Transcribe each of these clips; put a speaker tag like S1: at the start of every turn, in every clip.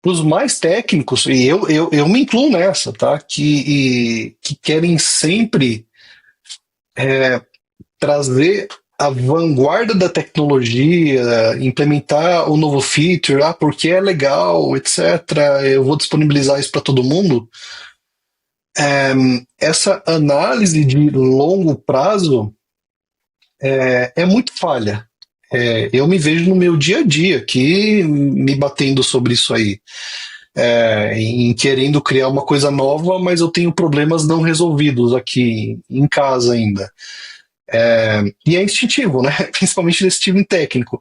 S1: para os mais técnicos, e eu me incluo nessa, tá? Que querem sempre trazer a vanguarda da tecnologia, implementar o novo feature, porque é legal, etc. Eu vou disponibilizar isso para todo mundo. Essa análise de longo prazo é muito falha. Eu me vejo no meu dia a dia aqui me batendo sobre isso aí, em querendo criar uma coisa nova, mas eu tenho problemas não resolvidos aqui em casa ainda. E é instintivo, né? Principalmente nesse time técnico.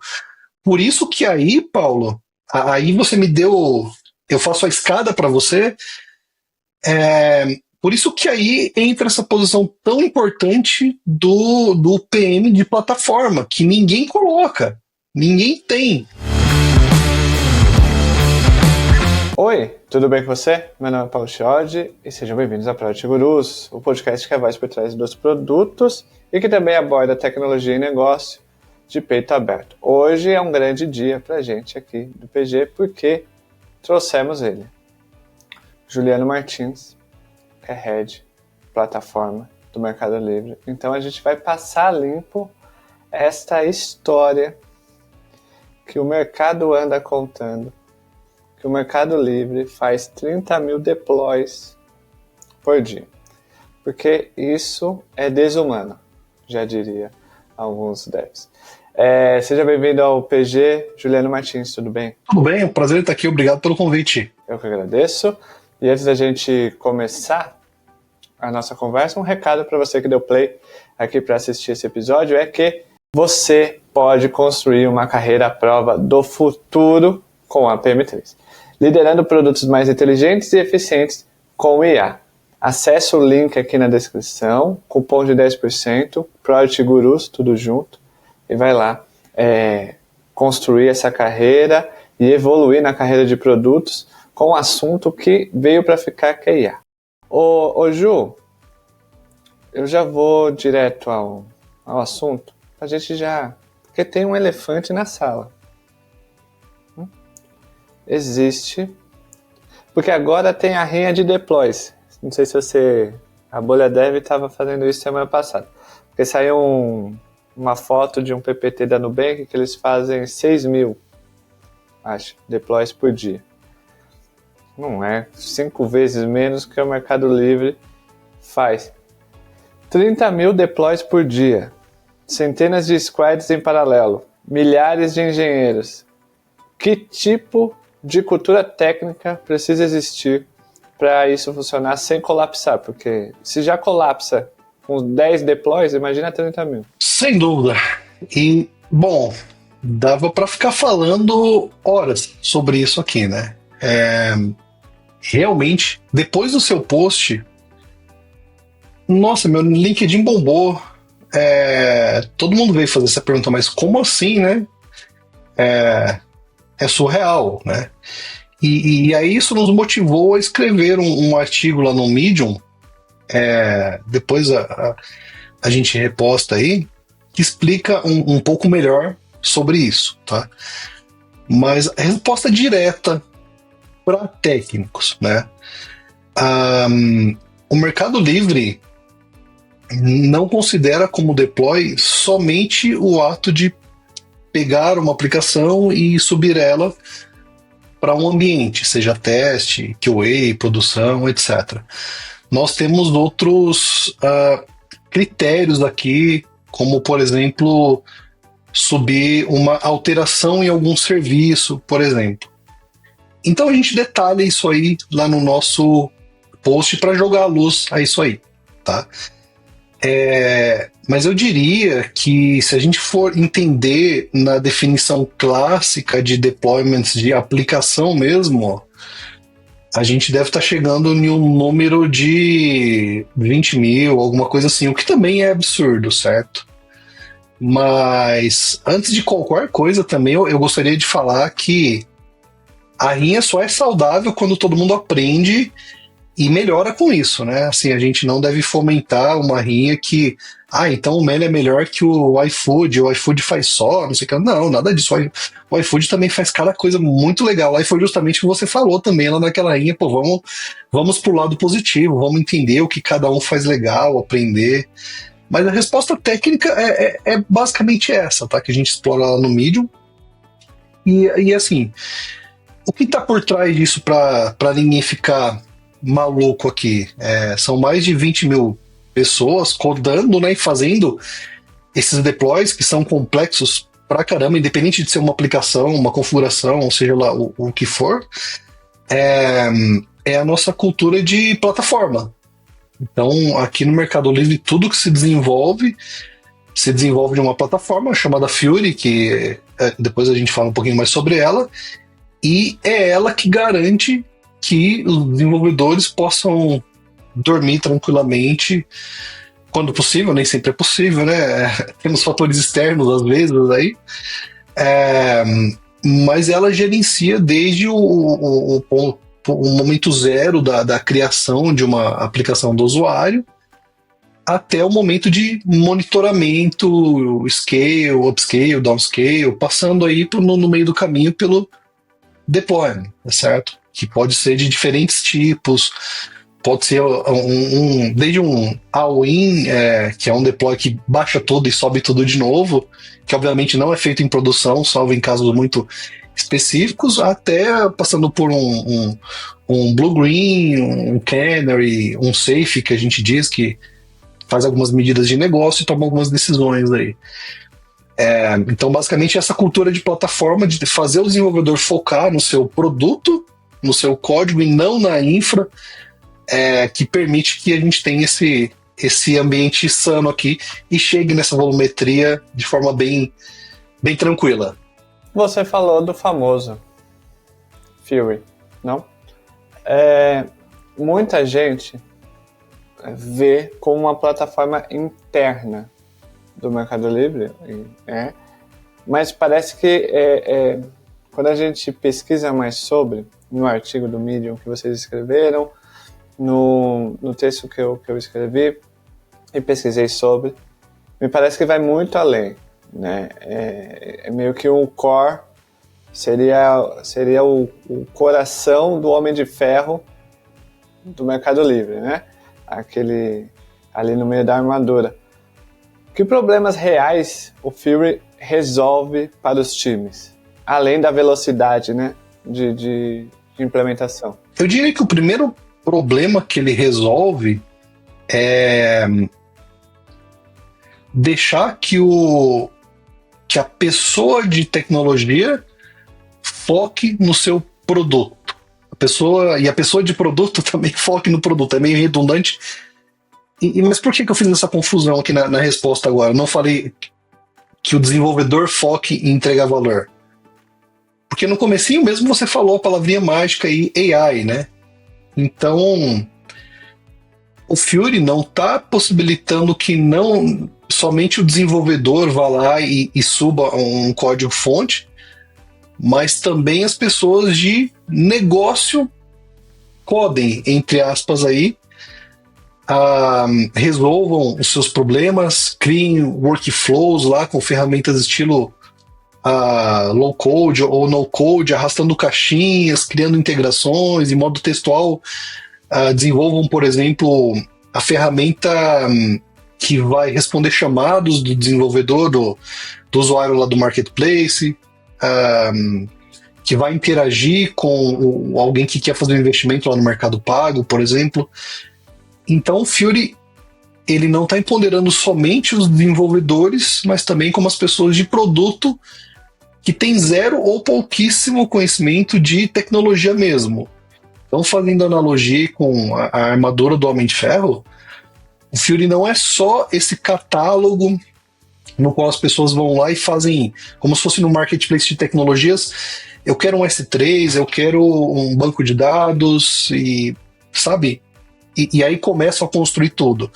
S1: Por isso que aí, Paulo, aí você me deu. Eu faço a escada para você. Por isso que aí entra essa posição tão importante do PM de plataforma, que ninguém coloca, ninguém tem.
S2: Oi, tudo bem com você? Meu nome é Paulo Chiodi e sejam bem-vindos a Product Gurus, o podcast que é a voz por trás dos produtos e que também aborda tecnologia e negócio de peito aberto. Hoje é um grande dia pra gente aqui do PG porque trouxemos ele, Juliano Martins, que é Head Plataforma do Mercado Livre. Então a gente vai passar limpo esta história que o mercado anda contando, que o Mercado Livre faz 30 mil deploys por dia. Porque isso é desumano, já diria alguns devs. Seja bem-vindo ao PG, Juliano Martins, tudo bem?
S1: Tudo bem, é um prazer estar aqui, obrigado pelo convite.
S2: Eu que agradeço. E antes da gente começar a nossa conversa, um recado para você que deu play aqui para assistir esse episódio é que você pode construir uma carreira à prova do futuro com a PM3, liderando produtos mais inteligentes e eficientes com IA. Acesse o link aqui na descrição, cupom de 10%, Product Gurus, tudo junto, e vai lá construir essa carreira e evoluir na carreira de produtos com um assunto que veio para ficar, que é IA. Ô Ju, eu já vou direto ao assunto, a gente já... Porque tem um elefante na sala. Existe. Porque agora tem a rinha de deploys. Não sei se você... A Bolha Dev estava fazendo isso semana passada. Porque saiu uma foto de um PPT da Nubank que eles fazem 6 mil, acho, deploys por dia. Não é 5 vezes menos que o Mercado Livre faz. 30 mil deploys por dia. Centenas de squads em paralelo. Milhares de engenheiros. Que tipo de cultura técnica precisa existir para isso funcionar sem colapsar? Porque se já colapsa com 10 deploys, imagina 30 mil.
S1: Sem dúvida. E, bom, dava para ficar falando horas sobre isso aqui, né? Realmente, depois do seu post, nossa, meu LinkedIn bombou. Todo mundo veio fazer essa pergunta, mas como assim, né? É surreal, né? E aí isso nos motivou a escrever um artigo lá no Medium, depois a gente reposta aí, que explica um pouco melhor sobre isso, tá? Mas a resposta direta para técnicos, né? O Mercado Livre não considera como deploy somente o ato de pegar uma aplicação e subir ela para um ambiente, seja teste, QA, produção, etc. Nós temos outros critérios aqui, como, por exemplo, subir uma alteração em algum serviço, por exemplo. Então a gente detalha isso aí lá no nosso post para jogar a luz a isso aí, tá? Mas eu diria que se a gente for entender na definição clássica de deployments de aplicação mesmo, a gente deve estar chegando em um número de 20 mil, alguma coisa assim, o que também é absurdo, certo? Mas antes de qualquer coisa também eu gostaria de falar que a rinha só é saudável quando todo mundo aprende e melhora com isso, né? Assim, a gente não deve fomentar uma rinha que, então o Meli é melhor que o iFood, o iFood faz só, não sei o que. Não, nada disso. O iFood também faz cada coisa muito legal. Aí foi justamente o que você falou também lá naquela rinha, pô, vamos pro lado positivo, vamos entender o que cada um faz legal, aprender. Mas a resposta técnica é basicamente essa, tá? Que a gente explora lá no Medium. E assim, o que tá por trás disso pra ninguém ficar maluco aqui? São mais de 20 mil pessoas codando, né, e fazendo esses deploys que são complexos pra caramba, independente de ser uma aplicação, uma configuração, ou seja lá o que for, é a nossa cultura de plataforma. Então, aqui no Mercado Livre, tudo que se desenvolve de uma plataforma chamada Fury, que depois a gente fala um pouquinho mais sobre ela, e é ela que garante que os desenvolvedores possam dormir tranquilamente, quando possível, nem sempre é possível, né? Temos fatores externos às vezes aí, mas ela gerencia desde o momento zero da criação de uma aplicação do usuário até o momento de monitoramento, scale, upscale, downscale, passando aí no meio do caminho pelo deployment, certo? Que pode ser de diferentes tipos, pode ser desde um all-in, que é um deploy que baixa tudo e sobe tudo de novo, que obviamente não é feito em produção, salvo em casos muito específicos, até passando por um blue-green, um canary, um safe, que a gente diz que faz algumas medidas de negócio e toma algumas decisões aí. Então, basicamente, essa cultura de plataforma, de fazer o desenvolvedor focar no seu produto, no seu código e não na infra, que permite que a gente tenha esse ambiente sano aqui e chegue nessa volumetria de forma bem, bem tranquila.
S2: Você falou do famoso Fury, não? Muita gente vê como uma plataforma interna do Mercado Livre, mas parece que quando a gente pesquisa mais sobre, no artigo do Medium que vocês escreveram, no texto que eu escrevi e pesquisei sobre, me parece que vai muito além, né? É meio que um core, seria o coração do Homem de Ferro do Mercado Livre, né? Aquele ali no meio da armadura. Que problemas reais o Fury resolve para os times? Além da velocidade, né, de implementação.
S1: Eu diria que o primeiro problema que ele resolve é deixar que a pessoa de tecnologia foque no seu produto. A pessoa de produto também foque no produto. É meio redundante. Mas por que eu fiz essa confusão aqui na resposta agora? Eu não falei que o desenvolvedor foque em entregar valor. Porque no comecinho mesmo você falou a palavrinha mágica aí, AI, né? Então, o Fury não está possibilitando que não somente o desenvolvedor vá lá e suba um código-fonte, mas também as pessoas de negócio codem, entre aspas, aí, resolvam os seus problemas, criem workflows lá com ferramentas estilo low code ou no code, arrastando caixinhas, criando integrações em modo textual, desenvolvam, por exemplo, a ferramenta que vai responder chamados do desenvolvedor, do usuário lá do marketplace, que vai interagir com alguém que quer fazer um investimento lá no Mercado Pago, por exemplo. Então o Fury, ele não está empoderando somente os desenvolvedores, mas também como as pessoas de produto que têm zero ou pouquíssimo conhecimento de tecnologia mesmo. Então, fazendo analogia com a armadura do Homem de Ferro, o Fury não é só esse catálogo no qual as pessoas vão lá e fazem, como se fosse no marketplace de tecnologias, eu quero um S3, eu quero um banco de dados, e sabe? E aí começam a construir tudo.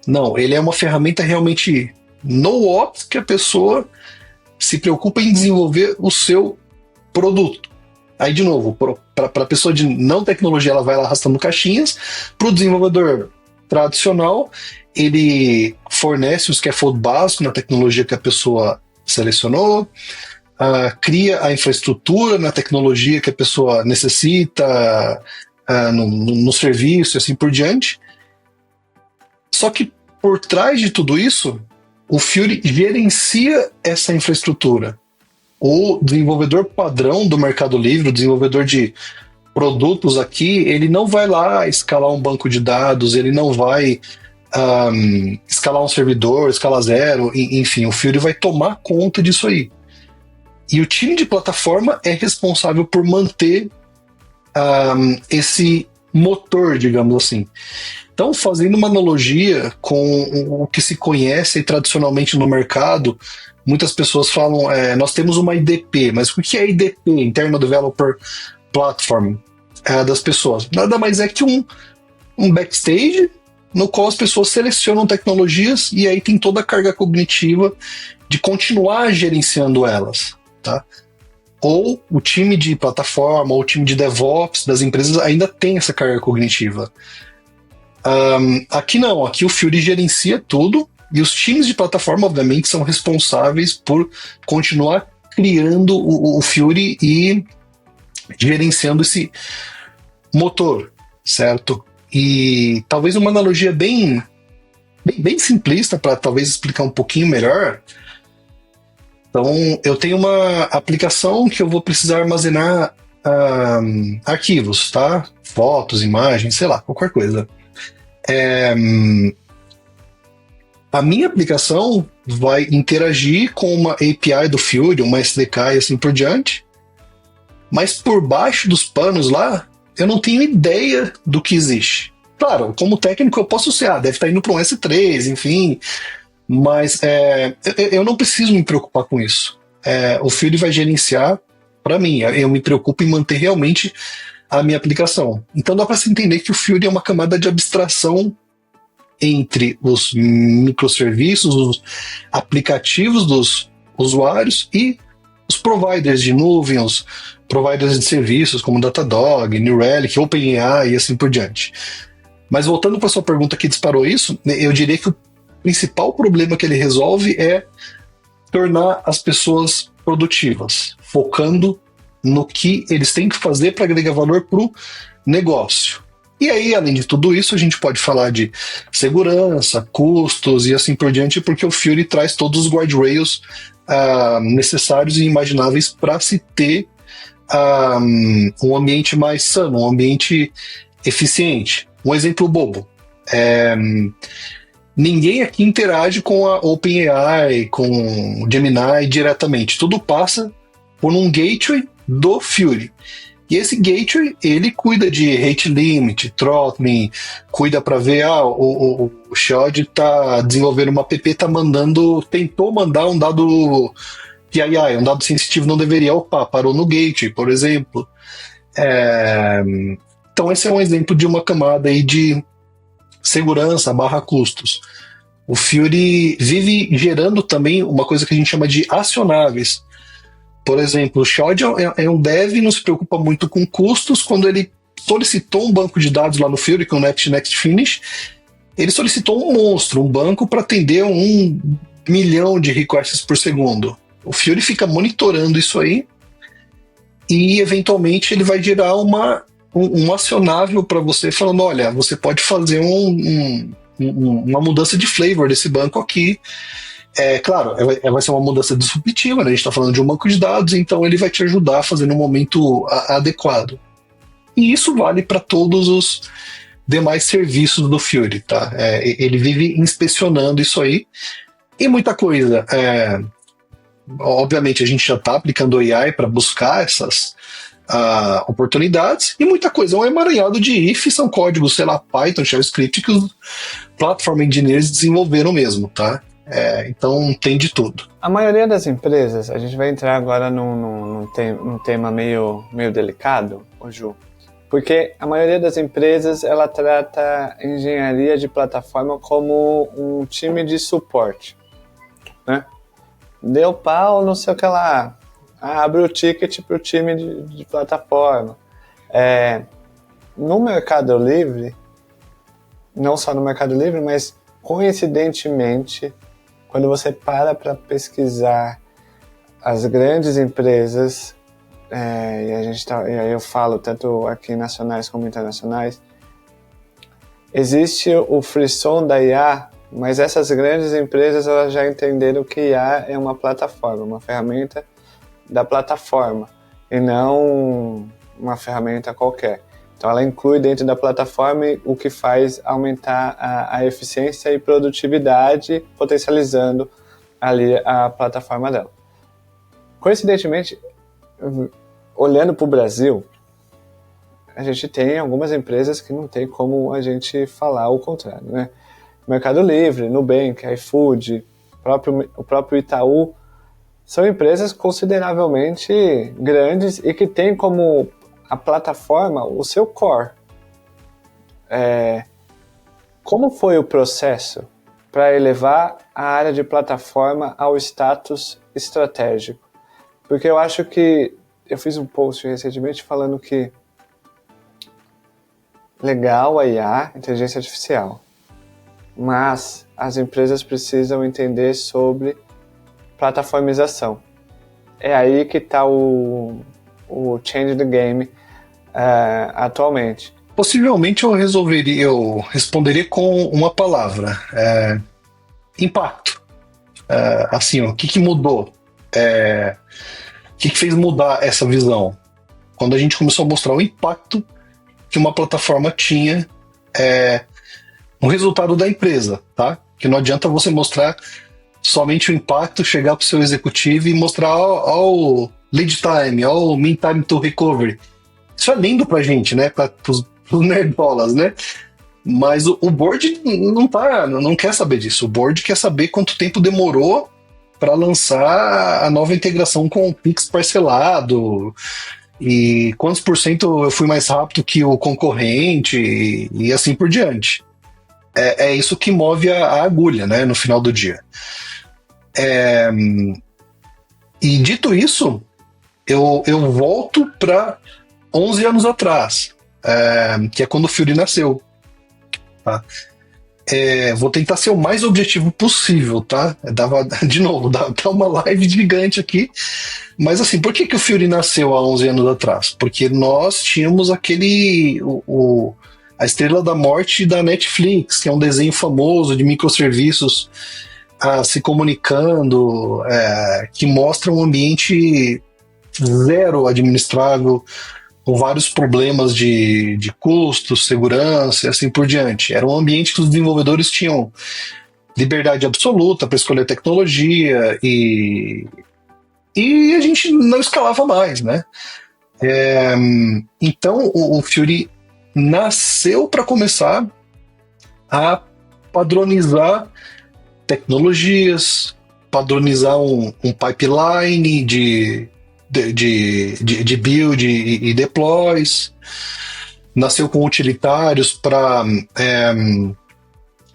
S1: Não, ele é uma ferramenta realmente no-ops, que a pessoa se preocupa em desenvolver o seu produto. Aí, de novo, para a pessoa de não tecnologia, ela vai lá arrastando caixinhas. Para o desenvolvedor tradicional, ele fornece o scaffold básico na tecnologia que a pessoa selecionou, cria a infraestrutura na tecnologia que a pessoa necessita, no serviço e assim por diante. Só que por trás de tudo isso, o Fiori gerencia essa infraestrutura. O desenvolvedor padrão do Mercado Livre, o desenvolvedor de produtos aqui, ele não vai lá escalar um banco de dados, ele não vai escalar um servidor, escala zero, enfim, o Fiori vai tomar conta disso aí. E o time de plataforma é responsável por manter esse motor, digamos assim. Então, fazendo uma analogia com o que se conhece tradicionalmente no mercado, muitas pessoas falam, nós temos uma IDP, mas o que é IDP, Internal Developer Platform, das pessoas? Nada mais é que um backstage no qual as pessoas selecionam tecnologias e aí tem toda a carga cognitiva de continuar gerenciando elas, tá? Ou o time de plataforma, ou o time de DevOps das empresas ainda tem essa carga cognitiva. Aqui não, aqui o Fiori gerencia tudo e os times de plataforma, obviamente, são responsáveis por continuar criando o Fiori e gerenciando esse motor, certo? E talvez uma analogia bem simplista para talvez explicar um pouquinho melhor. Então, eu tenho uma aplicação que eu vou precisar armazenar arquivos, tá? Fotos, imagens, sei lá, qualquer coisa. A minha aplicação vai interagir com uma API do Fiori, uma SDK e assim por diante, mas por baixo dos panos lá, eu não tenho ideia do que existe. Claro, como técnico eu posso ser, deve estar indo para um S3, enfim, mas eu não preciso me preocupar com isso. O Fiori vai gerenciar para mim, eu me preocupo em manter realmente a minha aplicação. Então dá para se entender que o Fiori é uma camada de abstração entre os microserviços, os aplicativos dos usuários e os providers de nuvem, os providers de serviços como Datadog, New Relic, OpenAI e assim por diante. Mas voltando para sua pergunta que disparou isso, eu diria que o principal problema que ele resolve é tornar as pessoas produtivas, focando no que eles têm que fazer para agregar valor para o negócio. E aí, além de tudo isso, a gente pode falar de segurança, custos e assim por diante, porque o Fiori traz todos os guardrails necessários e imagináveis para se ter um ambiente mais sano, um ambiente eficiente. Um exemplo bobo. Ninguém aqui interage com a OpenAI, com o Gemini diretamente. Tudo passa por um gateway do Fiori. E esse gateway, ele cuida de rate limit, throttling, cuida para ver, o Shod está desenvolvendo uma app, tentou mandar um dado PII, um dado sensitivo, não deveria, parou no gateway, por exemplo. Então esse é um exemplo de uma camada aí de segurança / custos. O Fiori vive gerando também uma coisa que a gente chama de acionáveis. Por exemplo, o Shod é um dev e não se preocupa muito com custos. Quando ele solicitou um banco de dados lá no Fiori, que é o Next Finish, ele solicitou um monstro, um banco para atender 1 milhão de requests por segundo. O Fiori fica monitorando isso aí e, eventualmente, ele vai gerar um acionável para você, falando, olha, você pode fazer uma mudança de flavor desse banco aqui. Claro, vai ser uma mudança disruptiva, né? A gente está falando de um banco de dados, então ele vai te ajudar a fazer no momento adequado. E isso vale para todos os demais serviços do Fiori, tá? Ele vive inspecionando isso aí. E muita coisa. Obviamente, a gente já está aplicando AI para buscar essas oportunidades, e muita coisa é um emaranhado de if, são códigos, sei lá, Python, JavaScript, que os Platform Engineers desenvolveram mesmo, tá? Então tem de tudo.
S2: A maioria das empresas, a gente vai entrar agora num tema meio delicado, Ju, porque a maioria das empresas ela trata engenharia de plataforma como um time de suporte, né? Deu pau, não sei o que lá, abre o ticket para o time de plataforma. No Mercado Livre, não só no Mercado Livre, mas coincidentemente, quando você para pesquisar as grandes empresas, e aí eu falo tanto aqui nacionais como internacionais, existe o frisson da IA, mas essas grandes empresas elas já entenderam que IA é uma plataforma, uma ferramenta da plataforma, e não uma ferramenta qualquer. Então ela inclui dentro da plataforma o que faz aumentar a eficiência e produtividade, potencializando ali a plataforma dela. Coincidentemente, olhando para o Brasil, a gente tem algumas empresas que não tem como a gente falar o contrário, né? Mercado Livre, Nubank, iFood, o próprio Itaú, são empresas consideravelmente grandes e que têm como a plataforma o seu core. Como foi o processo para elevar a área de plataforma ao status estratégico? Porque eu acho que eu fiz um post recentemente falando que legal a IA, inteligência artificial, mas as empresas precisam entender sobre plataformização. É aí que está o change the game atualmente.
S1: Possivelmente eu responderia com uma palavra: impacto. Assim, o que mudou? O que fez mudar essa visão? Quando a gente começou a mostrar o impacto que uma plataforma tinha no resultado da empresa, tá? Que não adianta você mostrar somente o impacto, chegar para o seu executivo e mostrar o lead time, o mean time to recovery. Isso é lindo pra gente, né? Para os nerdolas, né? Mas o board não quer saber disso. O board quer saber quanto tempo demorou para lançar a nova integração com o Pix parcelado e quantos por cento eu fui mais rápido que o concorrente e assim por diante. É isso que move a agulha, né, no final do dia. E dito isso, eu volto para 11 anos atrás, que é quando o Fiori nasceu. Tá? Vou tentar ser o mais objetivo possível, tá? De novo, dá uma live gigante aqui. Mas assim, por que o Fiori nasceu há 11 anos atrás? Porque nós tínhamos a Estrela da Morte da Netflix, que é um desenho famoso de microserviços se comunicando, que mostra um ambiente zero administrável, com vários problemas de custos, segurança e assim por diante. Era um ambiente que os desenvolvedores tinham liberdade absoluta para escolher tecnologia e a gente não escalava mais, né? Então o Fiori nasceu para começar a padronizar tecnologias, padronizar um pipeline de build e deploys. Nasceu com utilitários para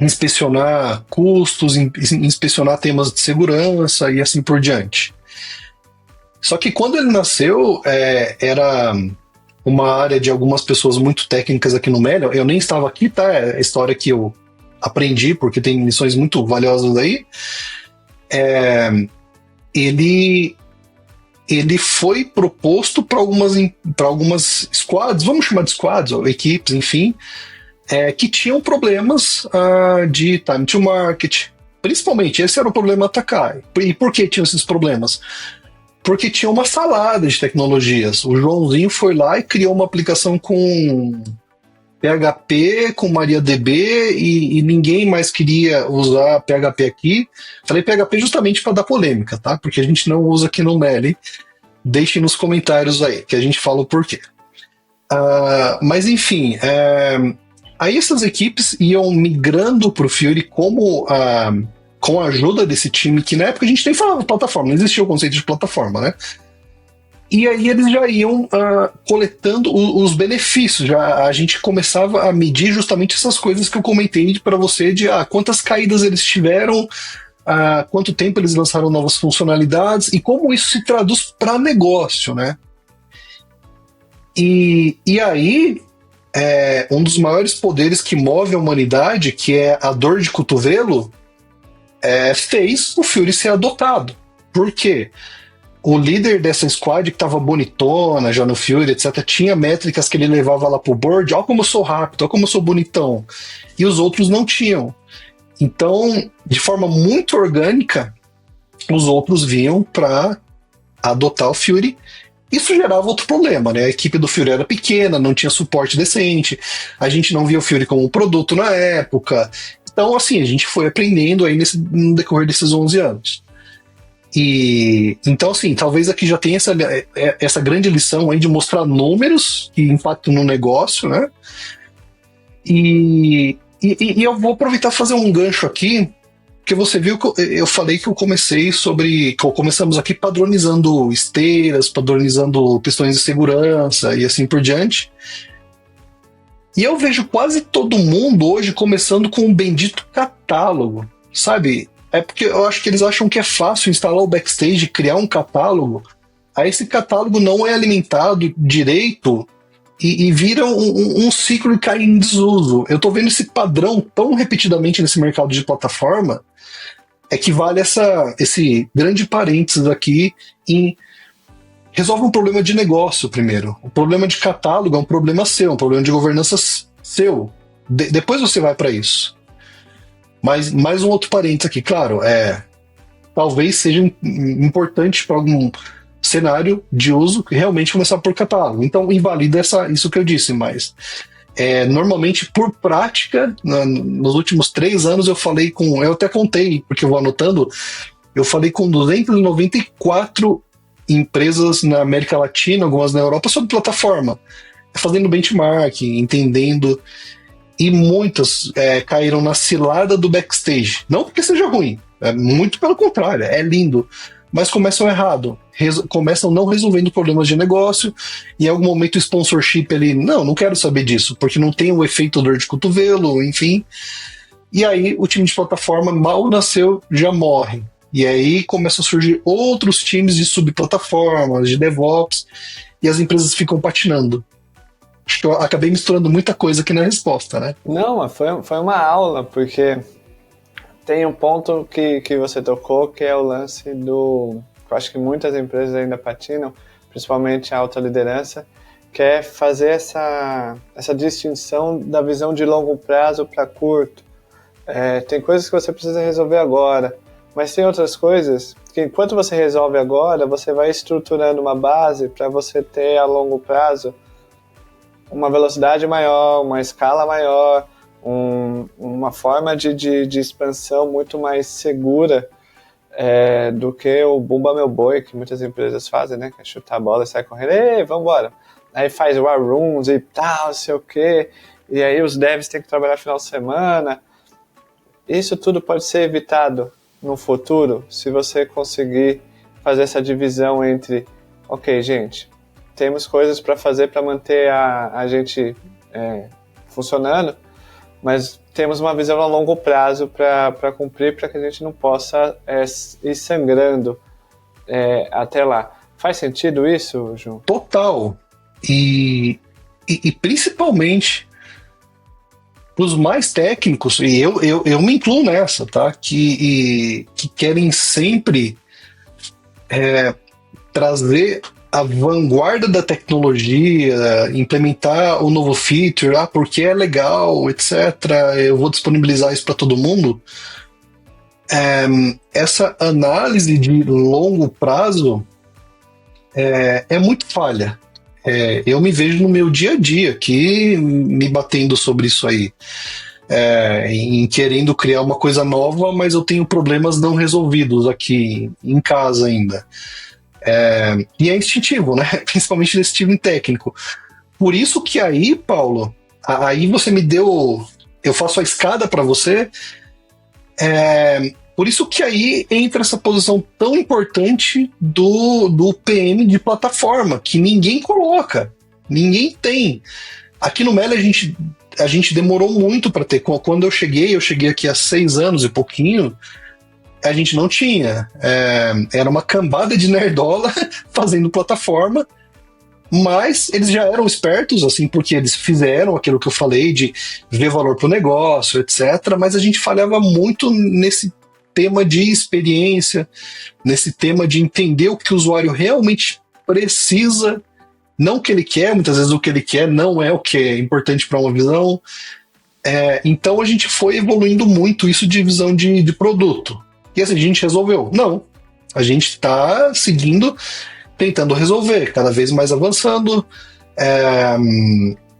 S1: inspecionar custos, inspecionar temas de segurança e assim por diante. Só que quando ele nasceu, era uma área de algumas pessoas muito técnicas aqui no Melion. Eu nem estava aqui, tá? É a história que eu aprendi, porque tem lições muito valiosas aí. Ele foi proposto para algumas squads, vamos chamar de squads, ou equipes, enfim, que tinham problemas de time to market. Principalmente, esse era o problema a atacar. E por que tinham esses problemas? Porque tinha uma salada de tecnologias. O Joãozinho foi lá e criou uma aplicação com PHP, com MariaDB, e ninguém mais queria usar PHP aqui. Falei PHP justamente para dar polêmica, tá? Porque a gente não usa aqui no Meli. Deixem nos comentários aí, que a gente fala o porquê. Mas enfim, aí essas equipes iam migrando para o Fiori com a ajuda desse time, que na época a gente nem falava plataforma, não existia o conceito de plataforma, né? E aí eles já iam coletando os benefícios, a gente começava a medir justamente essas coisas que eu comentei para você, de quantas caídas eles tiveram há quanto tempo eles lançaram novas funcionalidades e como isso se traduz para negócio, né? E aí, um dos maiores poderes que move a humanidade, que é a dor de cotovelo, fez o Fury ser adotado. Por quê? O líder dessa squad, que estava bonitona já no Fury, etc., tinha métricas que ele levava lá pro board. Ó como eu sou rápido, ó como eu sou bonitão. E os outros não tinham. Então, de forma muito orgânica, os outros vinham para adotar o Fury. Isso gerava outro problema, né? A equipe do Fury era pequena, não tinha suporte decente, a gente não via o Fury como um produto na época. Então, assim, a gente foi aprendendo aí no decorrer desses 11 anos. Então, assim, talvez aqui já tenha essa grande lição aí de mostrar números que impactam no negócio, né? E eu vou aproveitar e fazer um gancho aqui, porque você viu que eu falei que começamos aqui padronizando esteiras, padronizando pistões de segurança e assim por diante. E eu vejo quase todo mundo hoje começando com um bendito catálogo, sabe? É porque eu acho que eles acham que é fácil instalar o Backstage, criar um catálogo. Aí esse catálogo não é alimentado direito e vira um ciclo e cai em desuso. Eu tô vendo esse padrão tão repetidamente nesse mercado de plataforma, que vale esse grande parênteses aqui em resolve um problema de negócio primeiro. O problema de catálogo é um problema seu, um problema de governança seu. Depois você vai para isso. Mas mais um outro parênteses aqui, claro, talvez seja importante para algum cenário de uso realmente começar por catálogo. Então invalida isso que eu disse, mas normalmente por prática, nos últimos 3 anos eu até contei, porque eu vou anotando, eu falei com 294 empresas na América Latina, algumas na Europa, sobre plataforma, fazendo benchmarking, entendendo, e muitas caíram na cilada do Backstage. Não porque seja ruim, muito pelo contrário, é lindo, mas começam errado, começam não resolvendo problemas de negócio, e em algum momento o sponsorship ele, não quero saber disso, porque não tem o efeito dor de cotovelo, enfim, e aí o time de plataforma mal nasceu, já morre. E aí começam a surgir outros times de subplataformas, de DevOps, e as empresas ficam patinando. Acho que eu acabei misturando muita coisa aqui na resposta, né?
S2: Não, foi uma aula, porque tem um ponto que você tocou, que é o lance do... Eu acho que muitas empresas ainda patinam, principalmente a alta liderança, que é fazer essa distinção da visão de longo prazo para curto. Tem coisas que você precisa resolver agora, mas tem outras coisas que enquanto você resolve agora, você vai estruturando uma base para você ter a longo prazo uma velocidade maior, uma escala maior, uma forma de expansão muito mais segura do que o Bumba Meu Boi, que muitas empresas fazem, né? Que é chutar a bola e sair correndo, ei, vambora. Aí faz war rooms e tal, sei o quê, e aí os devs têm que trabalhar no final de semana. Isso tudo pode ser evitado no futuro, se você conseguir fazer essa divisão entre, ok, gente, temos coisas para fazer para manter a gente funcionando, mas temos uma visão a longo prazo para cumprir, para que a gente não possa ir sangrando até lá. Faz sentido isso, Ju?
S1: Total. E principalmente os mais técnicos, e eu me incluo nessa, tá? Que querem sempre trazer a vanguarda da tecnologia, implementar o novo feature, porque é legal, etc. Eu vou disponibilizar isso para todo mundo. Essa análise de longo prazo é muito falha. Eu me vejo no meu dia a dia aqui me batendo sobre isso aí, em querendo criar uma coisa nova, mas eu tenho problemas não resolvidos aqui em casa ainda. E é instintivo, né? Principalmente desse time técnico. Por isso que aí, Paulo, aí você me deu, eu faço a escada para você. Por isso que aí entra essa posição tão importante do PM de plataforma, que ninguém coloca, ninguém tem. Aqui no Meli a gente demorou muito para ter. Quando eu cheguei aqui há 6 anos e pouquinho, a gente não tinha. Era uma cambada de nerdola fazendo plataforma, mas eles já eram espertos, assim, porque eles fizeram aquilo que eu falei de ver valor para o negócio, etc. Mas a gente falhava muito nesse tema de experiência, nesse tema de entender o que o usuário realmente precisa, não o que ele quer. Muitas vezes o que ele quer não é o que é importante para uma visão. Então a gente foi evoluindo muito isso de visão de produto. E assim, a gente resolveu? Não. A gente está seguindo, tentando resolver, cada vez mais avançando.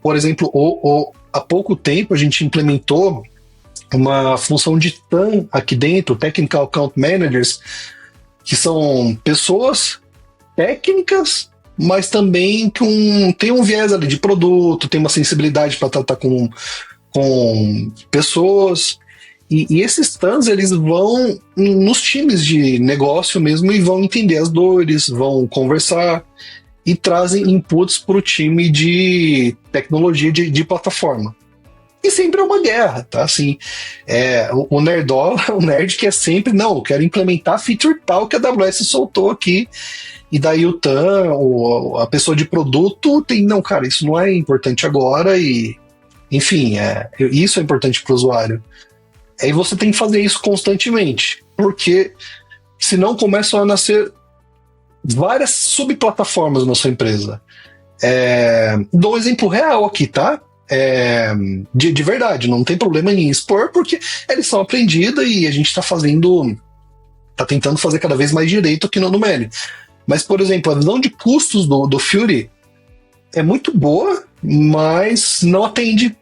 S1: Por exemplo, há pouco tempo a gente implementou uma função de TAM aqui dentro, Technical Account Managers, que são pessoas técnicas, mas também tem um viés ali de produto, tem uma sensibilidade para tratar com pessoas. E esses TANs, eles vão nos times de negócio mesmo e vão entender as dores, vão conversar e trazem inputs para o time de tecnologia de plataforma. E sempre é uma guerra, tá? Assim, o nerdola, o nerd que é sempre, não, eu quero implementar a feature tal que a AWS soltou aqui. E daí o TAN, a pessoa de produto tem, não, cara, isso não é importante agora e, enfim, isso é importante para o usuário. Aí você tem que fazer isso constantemente, porque senão começam a nascer várias subplataformas na sua empresa. Dou um exemplo real aqui, tá? De verdade, não tem problema em expor, porque eles são aprendidos e a gente tá tentando fazer cada vez mais direito aqui no Numeli. Mas, por exemplo, a visão de custos do Fury é muito boa, mas não atende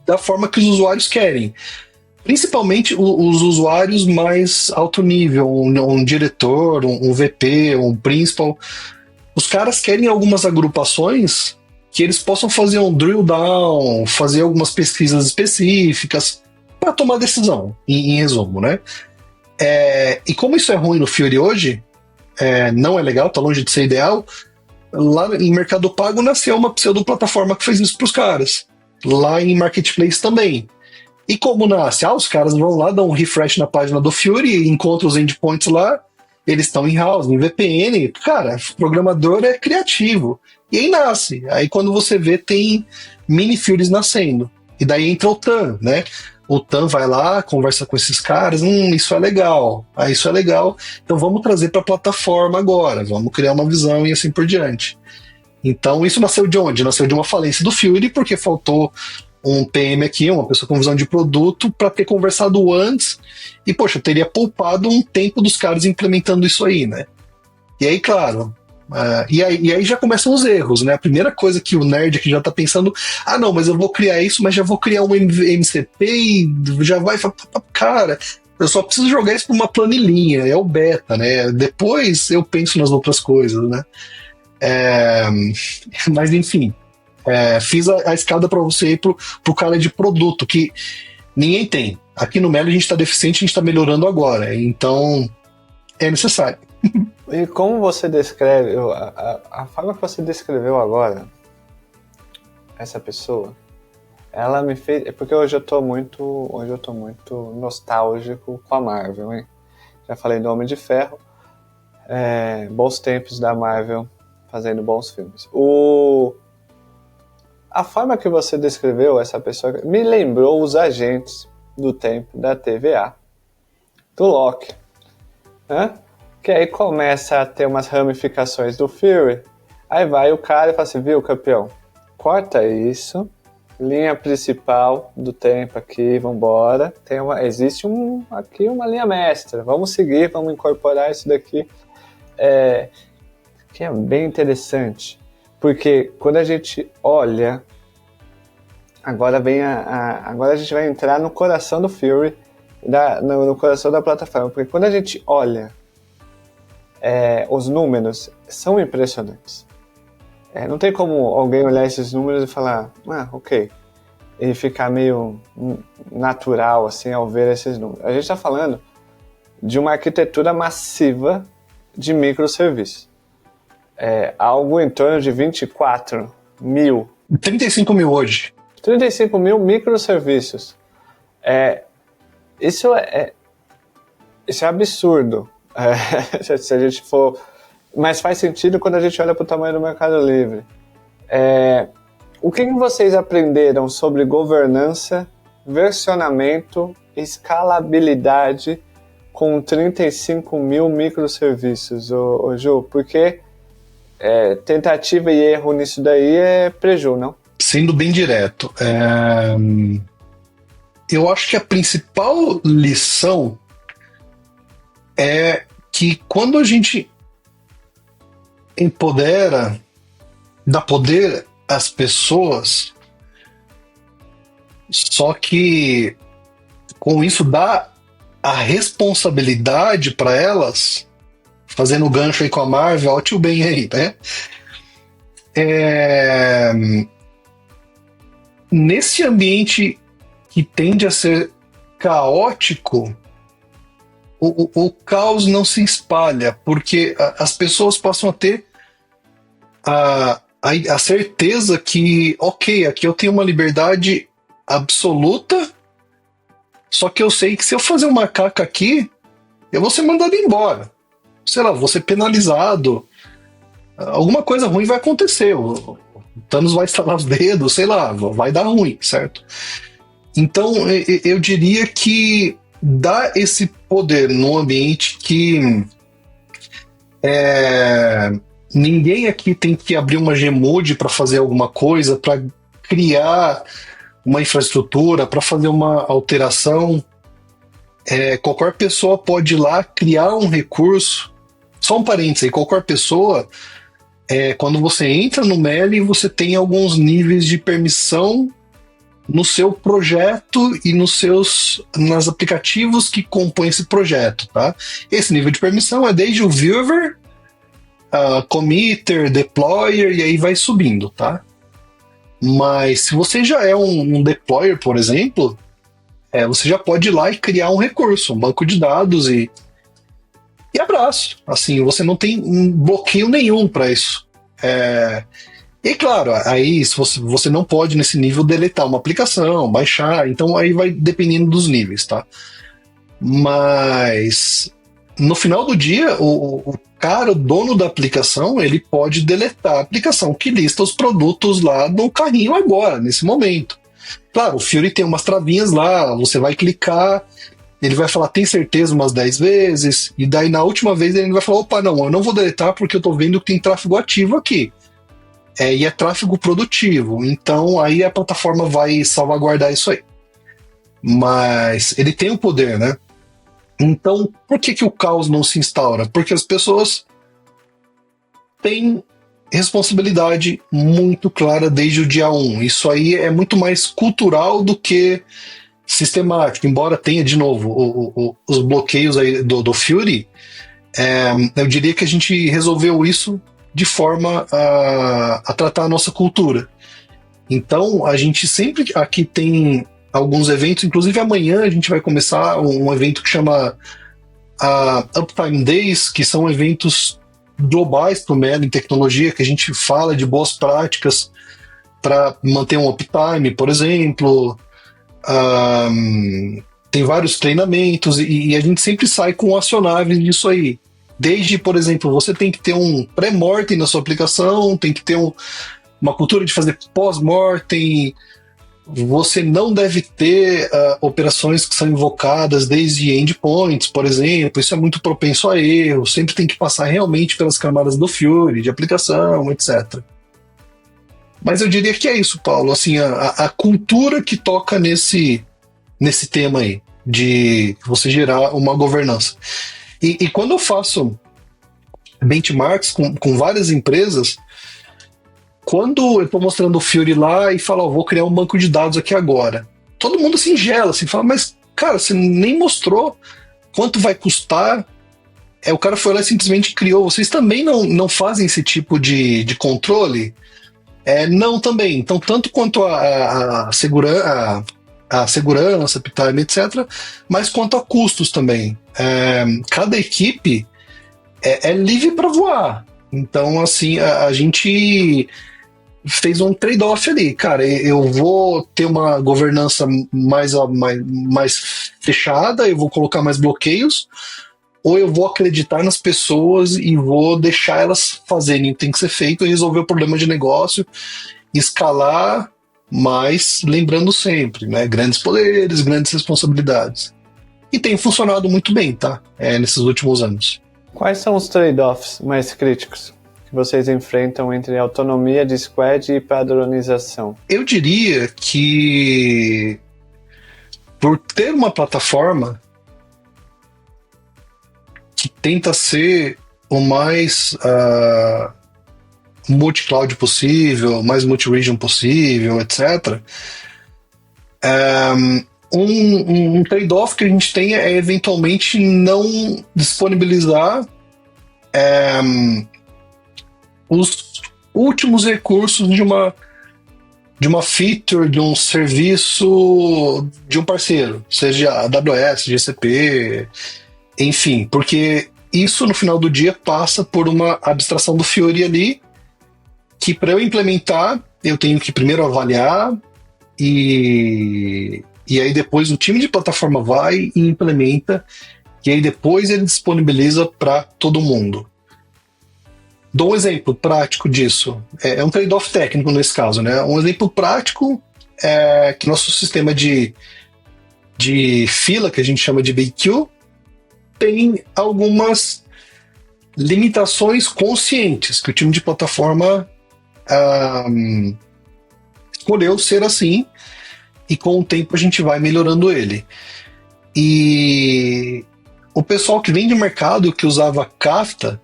S1: da forma que os usuários querem. Principalmente os usuários mais alto nível, um diretor, um VP, um principal. Os caras querem algumas agrupações que eles possam fazer um drill down, fazer algumas pesquisas específicas para tomar decisão, em resumo, né? E como isso é ruim no Fury hoje, não é legal, tá longe de ser ideal, lá em Mercado Pago nasceu uma pseudo-plataforma que fez isso para os caras. Lá em Marketplace também. E como nasce? Os caras vão lá, dão um refresh na página do Fury, encontram os endpoints lá, eles estão em house, em VPN. Cara, o programador é criativo. E aí nasce. Aí quando você vê, tem mini Furies nascendo. E daí entra o TAN, né? O TAN vai lá, conversa com esses caras, isso é legal. Isso é legal. Então vamos trazer para a plataforma agora, vamos criar uma visão e assim por diante. Então isso nasceu de onde? Nasceu de uma falência do Fury, porque faltou um PM aqui, uma pessoa com visão de produto, para ter conversado antes e, poxa, teria poupado um tempo dos caras implementando isso aí, né? E aí, claro, e aí já começam os erros, né? A primeira coisa que o nerd aqui já tá pensando, não, mas eu vou criar isso, mas já vou criar um MCP e já vai, cara, eu só preciso jogar isso pra uma planilhinha, é o beta, né? Depois eu penso nas outras coisas, né? Mas enfim, fiz a escada para você ir pro cara de produto, que ninguém tem. Aqui no Meli a gente está deficiente, a gente está melhorando agora. Então, é necessário.
S2: E como você descreve, a forma que você descreveu agora, essa pessoa, ela me fez... Porque hoje eu tô muito nostálgico com a Marvel, hein? Já falei do Homem de Ferro, bons tempos da Marvel fazendo bons filmes. A forma que você descreveu essa pessoa me lembrou os agentes do tempo da TVA, do Loki, né? Que aí começa a ter umas ramificações do Fury, aí vai o cara e fala assim, viu, campeão, corta isso, linha principal do tempo aqui, vambora, existe aqui uma linha mestra, vamos seguir, vamos incorporar isso daqui, que é bem interessante. Porque quando a gente olha, agora a gente vai entrar no coração do Fury, no coração da plataforma, porque quando a gente olha, os números são impressionantes. Não tem como alguém olhar esses números e falar, ok, e ficar meio natural assim ao ver esses números. A gente está falando de uma arquitetura massiva de microserviços. Algo em torno de 24 mil.
S1: 35 mil hoje. 35
S2: mil microserviços. Isso Isso é absurdo. Se a gente for... Mas faz sentido quando a gente olha para o tamanho do Mercado Livre. O que vocês aprenderam sobre governança, versionamento, escalabilidade com 35 mil microserviços, ô Ju? Porque tentativa e erro nisso daí é preju, não?
S1: Sendo bem direto, eu acho que a principal lição é que quando a gente empodera, dá poder às pessoas, só que com isso dá a responsabilidade para elas, fazendo o gancho aí com a Marvel, ó, tio bem aí, né? Nesse ambiente que tende a ser caótico, o caos não se espalha, porque as pessoas passam a ter a certeza que, ok, aqui eu tenho uma liberdade absoluta, só que eu sei que se eu fazer uma caca aqui, eu vou ser mandado embora. Sei lá, vou ser penalizado. Alguma coisa ruim vai acontecer. O Thanos vai estalar os dedos, sei lá, vai dar ruim, certo? Então, eu diria que dá esse poder num ambiente que ninguém aqui tem que abrir uma Gmod para fazer alguma coisa, para criar uma infraestrutura, para fazer uma alteração. Qualquer pessoa pode ir lá criar um recurso. Só um parênteses aí, qualquer pessoa, quando você entra no Meli, você tem alguns níveis de permissão no seu projeto e nos aplicativos que compõem esse projeto, tá? Esse nível de permissão é desde o viewer, committer, deployer, e aí vai subindo, tá? Mas se você já é um deployer, por exemplo, você já pode ir lá e criar um recurso, um banco de dados e abraço. Assim, você não tem um bloqueio nenhum para isso. E claro, aí se você não pode nesse nível deletar uma aplicação, baixar, então aí vai dependendo dos níveis, tá? Mas no final do dia, o cara, o dono da aplicação, ele pode deletar a aplicação que lista os produtos lá no carrinho agora, nesse momento. Claro, o Fury tem umas travinhas lá, você vai clicar, ele vai falar, tem certeza, umas 10 vezes, e daí na última vez ele vai falar, opa, não, eu não vou deletar porque eu tô vendo que tem tráfego ativo aqui. E é tráfego produtivo, então aí a plataforma vai salvaguardar isso aí. Mas ele tem o poder, né? Então, por que o caos não se instaura? Porque as pessoas têm responsabilidade muito clara desde o dia 1. Isso aí é muito mais cultural do que sistemático, embora tenha, de novo, os bloqueios aí do Fury. Eu diria que a gente resolveu isso de forma a tratar a nossa cultura. Então, a gente sempre aqui tem alguns eventos, inclusive amanhã a gente vai começar um evento que chama Uptime Days, que são eventos globais para o Meli em tecnologia, que a gente fala de boas práticas para manter um uptime, por exemplo. Tem vários treinamentos e a gente sempre sai com acionáveis disso aí. Desde, por exemplo, você tem que ter um pré-mortem na sua aplicação, tem que ter uma cultura de fazer pós-mortem, você não deve ter operações que são invocadas desde endpoints, por exemplo, isso é muito propenso a erro, sempre tem que passar realmente pelas camadas do Fury, de aplicação, etc. Mas eu diria que é isso, Paulo, assim, a cultura que toca nesse tema aí, de você gerar uma governança. E quando eu faço benchmarks com várias empresas, quando eu estou mostrando o Fury lá e falo, vou criar um banco de dados aqui agora, todo mundo se ingela, assim, fala, mas cara, você nem mostrou quanto vai custar. O cara foi lá e simplesmente criou. Vocês também não fazem esse tipo de controle? Não, também. Então, tanto quanto a segurança, uptime, etc., mas quanto a custos também. Cada equipe é livre para voar. Então, assim, a gente fez um trade-off ali. Cara, eu vou ter uma governança mais fechada, eu vou colocar mais bloqueios, ou eu vou acreditar nas pessoas e vou deixar elas fazerem o que tem que ser feito e resolver o problema de negócio, escalar, mas lembrando sempre, né? Grandes poderes, grandes responsabilidades. E tem funcionado muito bem, tá? Nesses últimos anos.
S2: Quais são os trade-offs mais críticos que vocês enfrentam entre autonomia de squad e padronização?
S1: Eu diria que por ter uma plataforma que tenta ser o mais multi-cloud possível, mais multi-region possível, etc., um trade-off que a gente tem é eventualmente não disponibilizar os últimos recursos de uma feature, de um serviço de um parceiro, seja AWS, GCP, enfim, porque isso no final do dia passa por uma abstração do Fiori ali, que para eu implementar eu tenho que primeiro avaliar e aí depois o time de plataforma vai e implementa, e aí depois ele disponibiliza para todo mundo. Dou um exemplo prático disso. É um trade-off técnico nesse caso, né? Um exemplo prático é que nosso sistema de fila, que a gente chama de BQ, tem algumas limitações conscientes que o time de plataforma escolheu ser assim, e com o tempo a gente vai melhorando ele. E o pessoal que vem de mercado que usava Kafka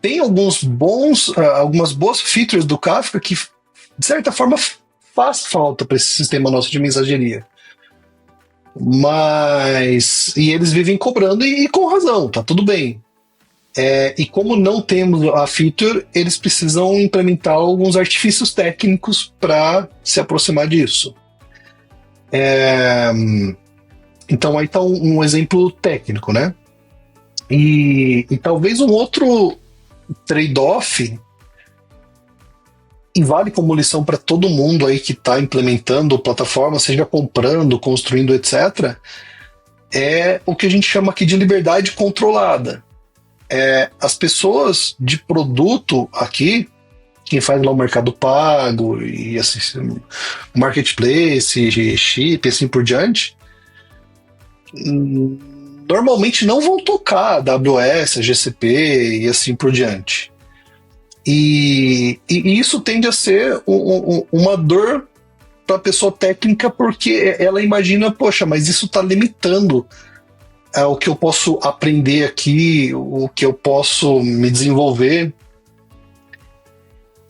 S1: tem algumas boas features do Kafka que, de certa forma, faz falta para esse sistema nosso de mensageria. E eles vivem cobrando e com razão, tá tudo bem. E como não temos a feature, eles precisam implementar alguns artifícios técnicos para se aproximar disso. Então aí está um exemplo técnico, né? E talvez um outro trade-off, e vale como lição para todo mundo aí que está implementando plataforma, seja comprando, construindo, etc., é o que a gente chama aqui de liberdade controlada. As pessoas de produto aqui, quem faz lá o Mercado Pago e assim, marketplace, chip, assim por diante, normalmente não vão tocar AWS, GCP e assim por diante. E isso tende a ser uma dor para a pessoa técnica, porque ela imagina, poxa, mas isso está limitando o que eu posso aprender aqui, o que eu posso me desenvolver.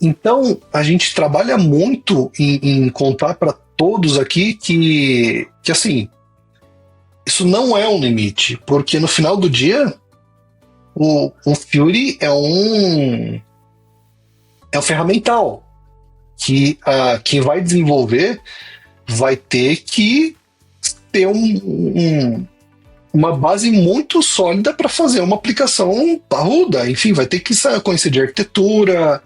S1: Então, a gente trabalha muito em contar para todos aqui que assim, isso não é um limite, porque no final do dia, o Fiori é um ferramental que quem vai desenvolver vai ter que ter uma base muito sólida para fazer uma aplicação parruda. Enfim, vai ter que conhecer de arquitetura,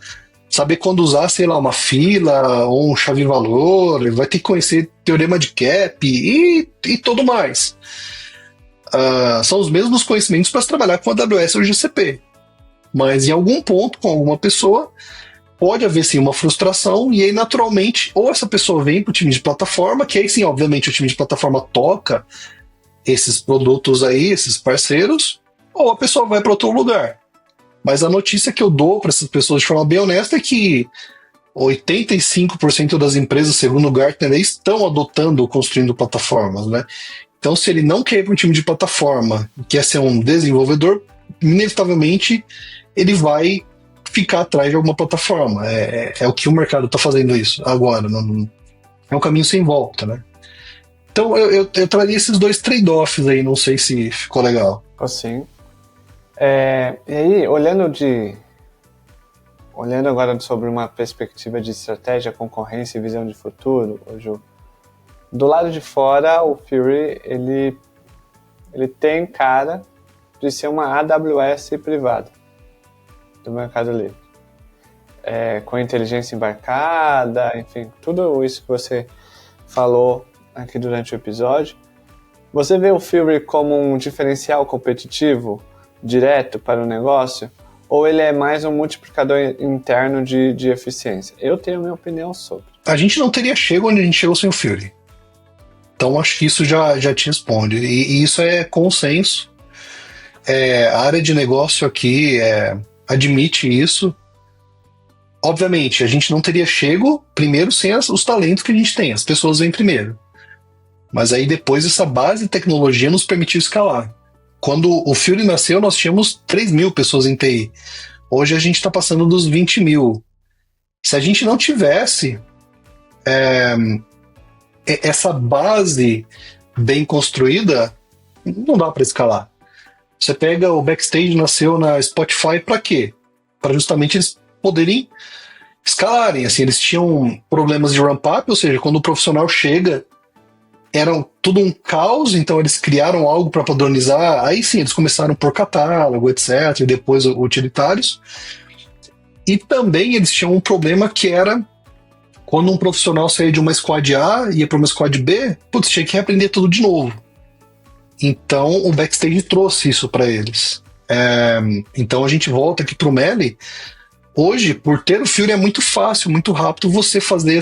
S1: saber quando usar, sei lá, uma fila ou um chave-valor, vai ter que conhecer teorema de Cap e tudo mais. São os mesmos conhecimentos para trabalhar com a AWS ou GCP. Mas em algum ponto, com alguma pessoa, pode haver sim uma frustração, e aí naturalmente ou essa pessoa vem para o time de plataforma, que aí sim, obviamente, o time de plataforma toca esses produtos aí, esses parceiros, ou a pessoa vai para outro lugar. Mas a notícia que eu dou para essas pessoas de forma bem honesta é que 85% das empresas, segundo o Gartner, estão adotando ou construindo plataformas, né? Então, se ele não quer ir para um time de plataforma e quer ser um desenvolvedor, inevitavelmente ele vai ficar atrás de alguma plataforma. É o que o mercado está fazendo isso agora. Não, é um caminho sem volta, né? Então eu traria esses dois trade-offs aí, não sei se ficou legal.
S2: Sim. E aí, olhando agora sobre uma perspectiva de estratégia, concorrência e visão de futuro, Ju, do lado de fora, o Fiori ele tem cara de ser uma AWS privada. do Mercado Livre. Com a inteligência embarcada, enfim, tudo isso que você falou aqui durante o episódio. Você vê o Fury como um diferencial competitivo direto para o negócio? Ou ele é mais um multiplicador interno de eficiência? Eu tenho a minha opinião sobre.
S1: A gente não teria chegado onde a gente chegou sem o Fury. Então acho que isso já te responde. E isso é consenso. A área de negócio aqui admite isso. Obviamente, a gente não teria chego primeiro sem os talentos que a gente tem. As pessoas vêm primeiro. Mas aí depois essa base de tecnologia nos permitiu escalar. Quando o Fury nasceu, nós tínhamos 3.000 pessoas em TI. Hoje a gente está passando dos 20.000. Se a gente não tivesse essa base bem construída, não dá para escalar. Você pega o Backstage, nasceu na Spotify para quê? Para justamente eles poderem escalarem. Assim, eles tinham problemas de ramp-up, ou seja, quando o profissional chega, era tudo um caos, então eles criaram algo para padronizar. Aí sim, eles começaram por catálogo, etc., e depois utilitários. E também eles tinham um problema que era quando um profissional saía de uma squad A e ia para uma squad B, putz, tinha que reaprender tudo de novo. Então o Backstage trouxe isso para eles. Então a gente volta aqui pro Meli. Hoje, por ter o Fury, é muito fácil, muito rápido você fazer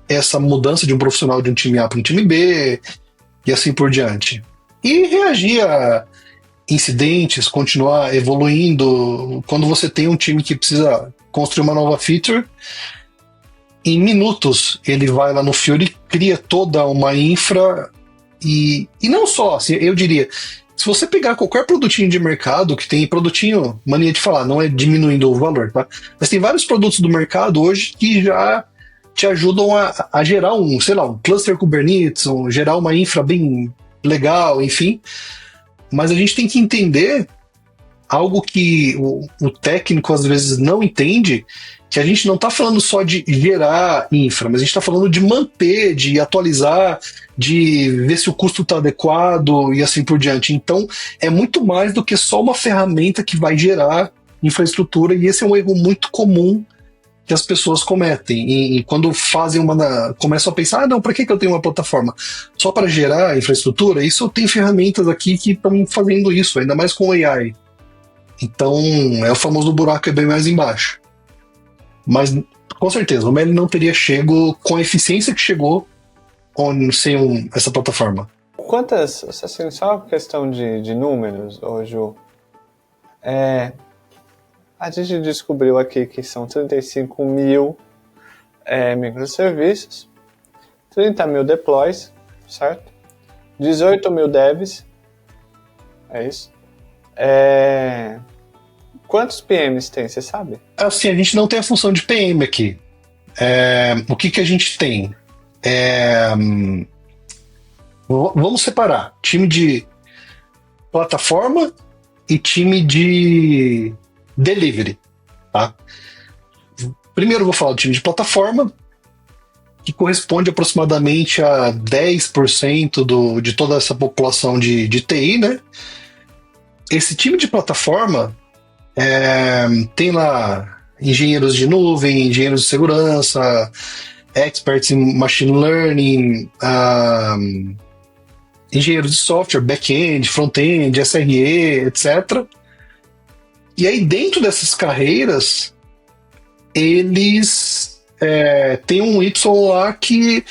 S1: essa mudança de um profissional de um time A para um time B e assim por diante. E reagir a incidentes, continuar evoluindo. Quando você tem um time que precisa construir uma nova feature, em minutos ele vai lá no Fury, cria toda uma infra e não só, assim, eu diria, se você pegar qualquer produtinho de mercado, que tem produtinho, mania de falar, não é diminuindo o valor, tá? Mas tem vários produtos do mercado hoje que já te ajudam a gerar um cluster Kubernetes, gerar uma infra bem legal, enfim. Mas a gente tem que entender algo que o técnico às vezes não entende, que a gente não está falando só de gerar infra, mas a gente está falando de manter, de atualizar, de ver se o custo está adequado e assim por diante. Então, é muito mais do que só uma ferramenta que vai gerar infraestrutura, e esse é um erro muito comum que as pessoas cometem. E quando começam a pensar, não, para que eu tenho uma plataforma? Só para gerar infraestrutura? Isso eu tenho ferramentas aqui que estão fazendo isso, ainda mais com AI. Então, é o famoso buraco é bem mais embaixo. Mas, com certeza, o Meli não teria chego com a eficiência que chegou sem essa plataforma.
S2: Quantas, assim, só uma questão de números, Ju, a gente descobriu aqui que são 35 mil microserviços, 30 mil deploys, certo? 18 mil devs, é isso? Quantos PMs tem, você sabe?
S1: Assim, a gente não tem a função de PM aqui. O que a gente tem? Vamos separar time de plataforma e time de delivery, tá? Primeiro eu vou falar do time de plataforma, que corresponde aproximadamente a 10% de toda essa população de TI, né? Esse time de plataforma tem lá engenheiros de nuvem, engenheiros de segurança, experts em machine learning, engenheiros de software, back-end, front-end, SRE, etc. E aí, dentro dessas carreiras, eles têm um Y lá que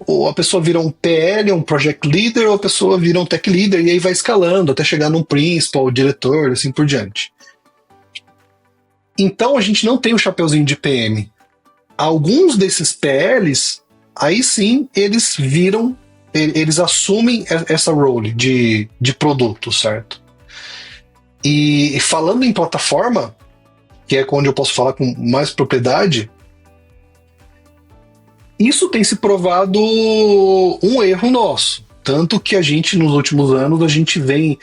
S1: ou a pessoa vira um PL, um Project Leader, ou a pessoa vira um Tech Leader, e aí vai escalando até chegar num Principal, diretor, assim por diante. Então, a gente não tem o chapeuzinho de PM. Alguns desses PLs, aí sim, eles assumem essa role de produto, certo? E falando em plataforma, que é onde eu posso falar com mais propriedade, isso tem se provado um erro nosso. Tanto que a gente, nos últimos anos, a gente vem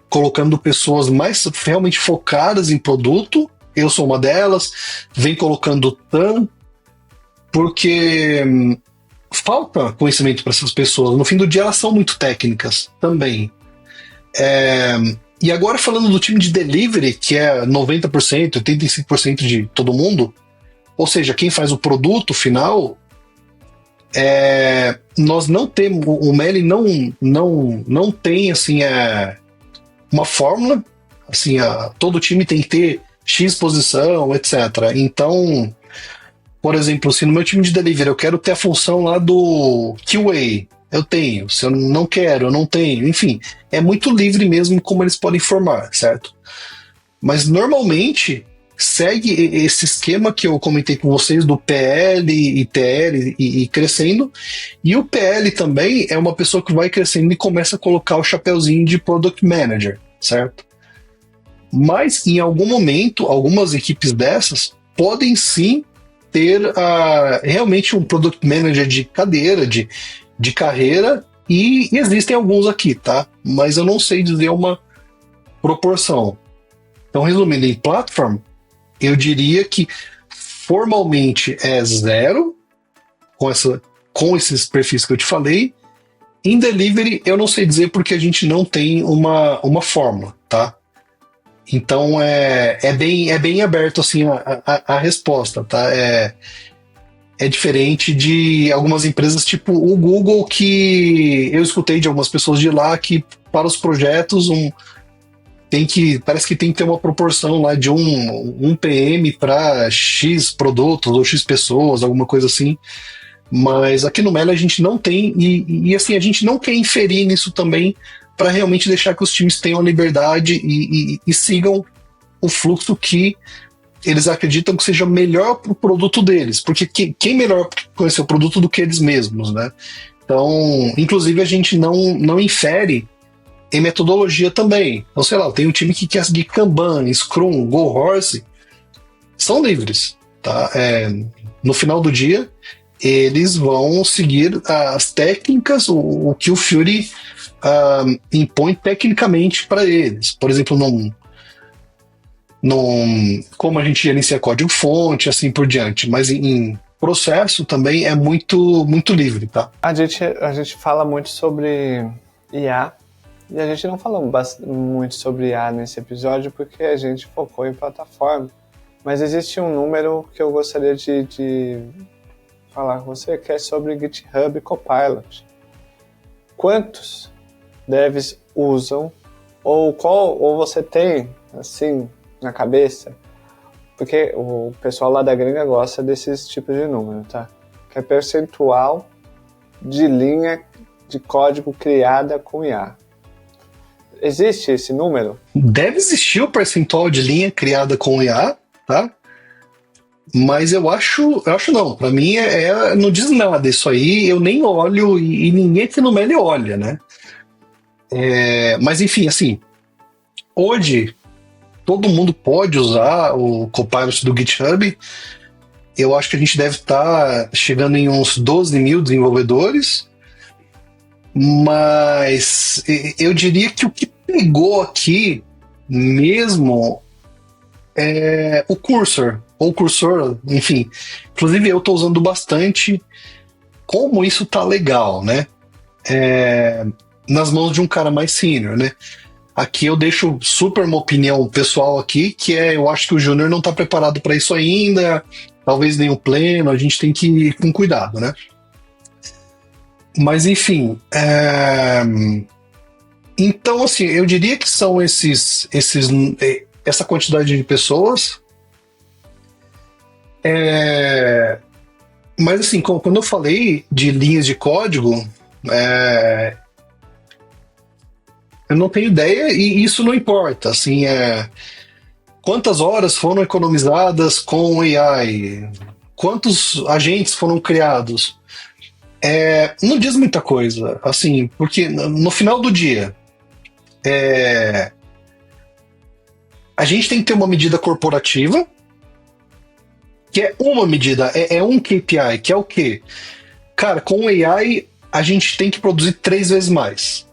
S1: colocando pessoas mais realmente focadas em produto. Eu sou uma delas. Vem colocando TAM, porque falta conhecimento para essas pessoas. No fim do dia, elas são muito técnicas também. E agora falando do time de delivery, que é 90%, 85% de todo mundo, ou seja, quem faz o produto final, nós não temos, o Meli não tem assim, uma fórmula, assim, todo time tem que ter X posição, etc. Então, por exemplo, se no meu time de delivery eu quero ter a função lá do QA, eu tenho. Se eu não quero, eu não tenho. Enfim, é muito livre mesmo como eles podem formar, certo? Mas normalmente segue esse esquema que eu comentei com vocês do PL e TL e crescendo. E o PL também é uma pessoa que vai crescendo e começa a colocar o chapeuzinho de Product Manager, certo? Mas em algum momento, algumas equipes dessas podem sim ter realmente um Product Manager de cadeira, de carreira, e existem alguns aqui, tá? Mas eu não sei dizer uma proporção. Então, resumindo, em platform, eu diria que formalmente é 0, com esses perfis que eu te falei. Em delivery, eu não sei dizer porque a gente não tem uma fórmula, tá? Então, é bem aberto assim, a resposta, tá? É diferente de algumas empresas tipo o Google, que eu escutei de algumas pessoas de lá que para os projetos parece que tem que ter uma proporção lá de um PM para X produtos ou X pessoas, alguma coisa assim. Mas aqui no Meli a gente não tem, e assim, a gente não quer inferir nisso também para realmente deixar que os times tenham liberdade e sigam o fluxo que eles acreditam que seja melhor para o produto deles, porque quem melhor conhecer o produto do que eles mesmos, né? Então, inclusive, a gente não infere em metodologia também. Então, sei lá, tem um time que quer seguir Kanban, Scrum, Go Horse, são livres, tá? No final do dia, eles vão seguir as técnicas, o que o Fiori impõe tecnicamente para eles. Por exemplo, como a gente gerencia código-fonte, assim por diante. Mas em processo também é muito, muito livre, tá?
S2: A gente fala muito sobre IA, e a gente não falou muito sobre IA nesse episódio porque a gente focou em plataforma. Mas existe um número que eu gostaria de falar com você, que é sobre GitHub Copilot. Quantos devs usam, ou você tem, assim, na cabeça? Porque o pessoal lá da gringa gosta desses tipos de número, tá? Que é percentual de linha de código criada com IA. Existe esse número?
S1: Deve existir o percentual de linha criada com IA, tá? Mas eu acho não. Pra mim não diz nada isso aí. Eu nem olho e ninguém aqui no Meli olha, né? Mas enfim, assim, hoje todo mundo pode usar o Copilot do GitHub. Eu acho que a gente deve estar chegando em uns 12 mil desenvolvedores. Mas eu diria que o que pegou aqui mesmo é o Cursor, ou Cursor, enfim. Inclusive eu estou usando bastante. Como isso tá legal, né? Nas mãos de um cara mais sênior, né? Aqui eu deixo super uma opinião pessoal aqui, que eu acho que o Júnior não está preparado para isso ainda, talvez nem o pleno, a gente tem que ir com cuidado, né? Mas enfim, então assim, eu diria que são essa quantidade de pessoas. Mas assim, quando eu falei de linhas de código, eu não tenho ideia e isso não importa. Assim, quantas horas foram economizadas com AI? Quantos agentes foram criados? Não diz muita coisa, assim, porque no final do dia a gente tem que ter uma medida corporativa, que é uma medida, um KPI, que é o quê? Cara, com o AI a gente tem que produzir 3 vezes mais.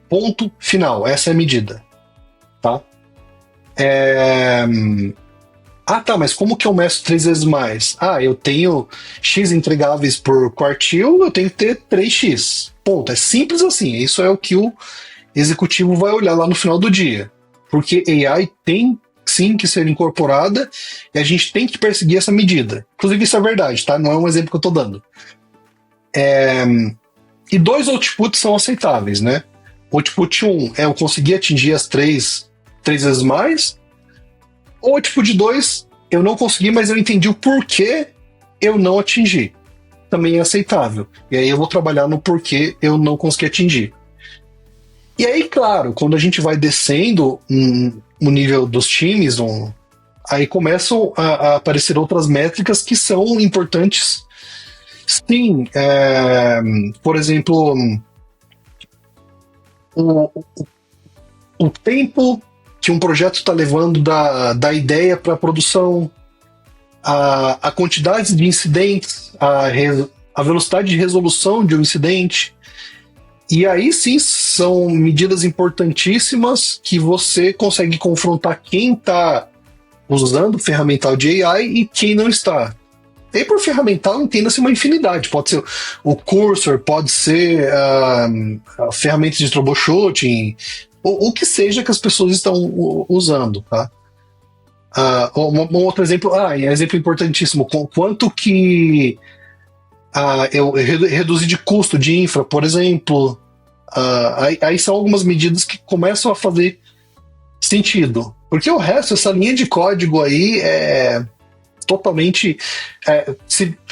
S1: Ponto final, essa é a medida. Tá? Tá, mas como que eu meço 3 vezes mais? Eu tenho X entregáveis por quartil, eu tenho que ter 3X. Ponto, é simples assim, isso é o que o executivo vai olhar lá no final do dia. porque AI tem sim que ser incorporada e a gente tem que perseguir essa medida. Inclusive, isso é verdade, tá? Não é um exemplo que eu tô dando. E 2 outputs são aceitáveis, né? Output 1 é eu conseguir atingir as 3 vezes mais. O output 2, eu não consegui, mas eu entendi o porquê eu não atingi. Também é aceitável. E aí eu vou trabalhar no porquê eu não consegui atingir. E aí, claro, quando a gente vai descendo o nível dos times, aí começam a aparecer outras métricas que são importantes. Sim, por exemplo, o tempo que um projeto está levando da ideia para a produção, a quantidade de incidentes, a velocidade de resolução de um incidente. E aí sim são medidas importantíssimas que você consegue confrontar quem está usando o ferramental de AI e quem não está. E por ferramental, entenda-se uma infinidade. Pode ser o cursor, pode ser a ferramenta de troubleshooting, o que seja que as pessoas estão usando, tá? Um outro exemplo, exemplo importantíssimo, quanto que eu reduzi de custo de infra, por exemplo. Aí são algumas medidas que começam a fazer sentido. Porque o resto, essa linha de código aí é totalmente...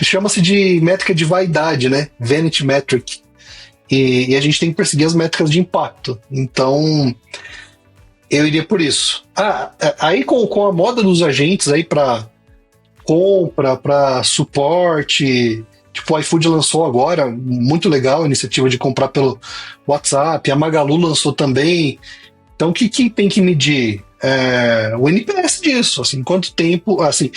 S1: chama-se de métrica de vaidade, né? Vanity metric. E a gente tem que perseguir as métricas de impacto. Então, eu iria por isso. Aí com a moda dos agentes aí para compra, para suporte... Tipo, o iFood lançou agora, muito legal a iniciativa de comprar pelo WhatsApp, a Magalu lançou também. Então, o que tem que medir? O NPS disso, assim, quanto tempo, assim,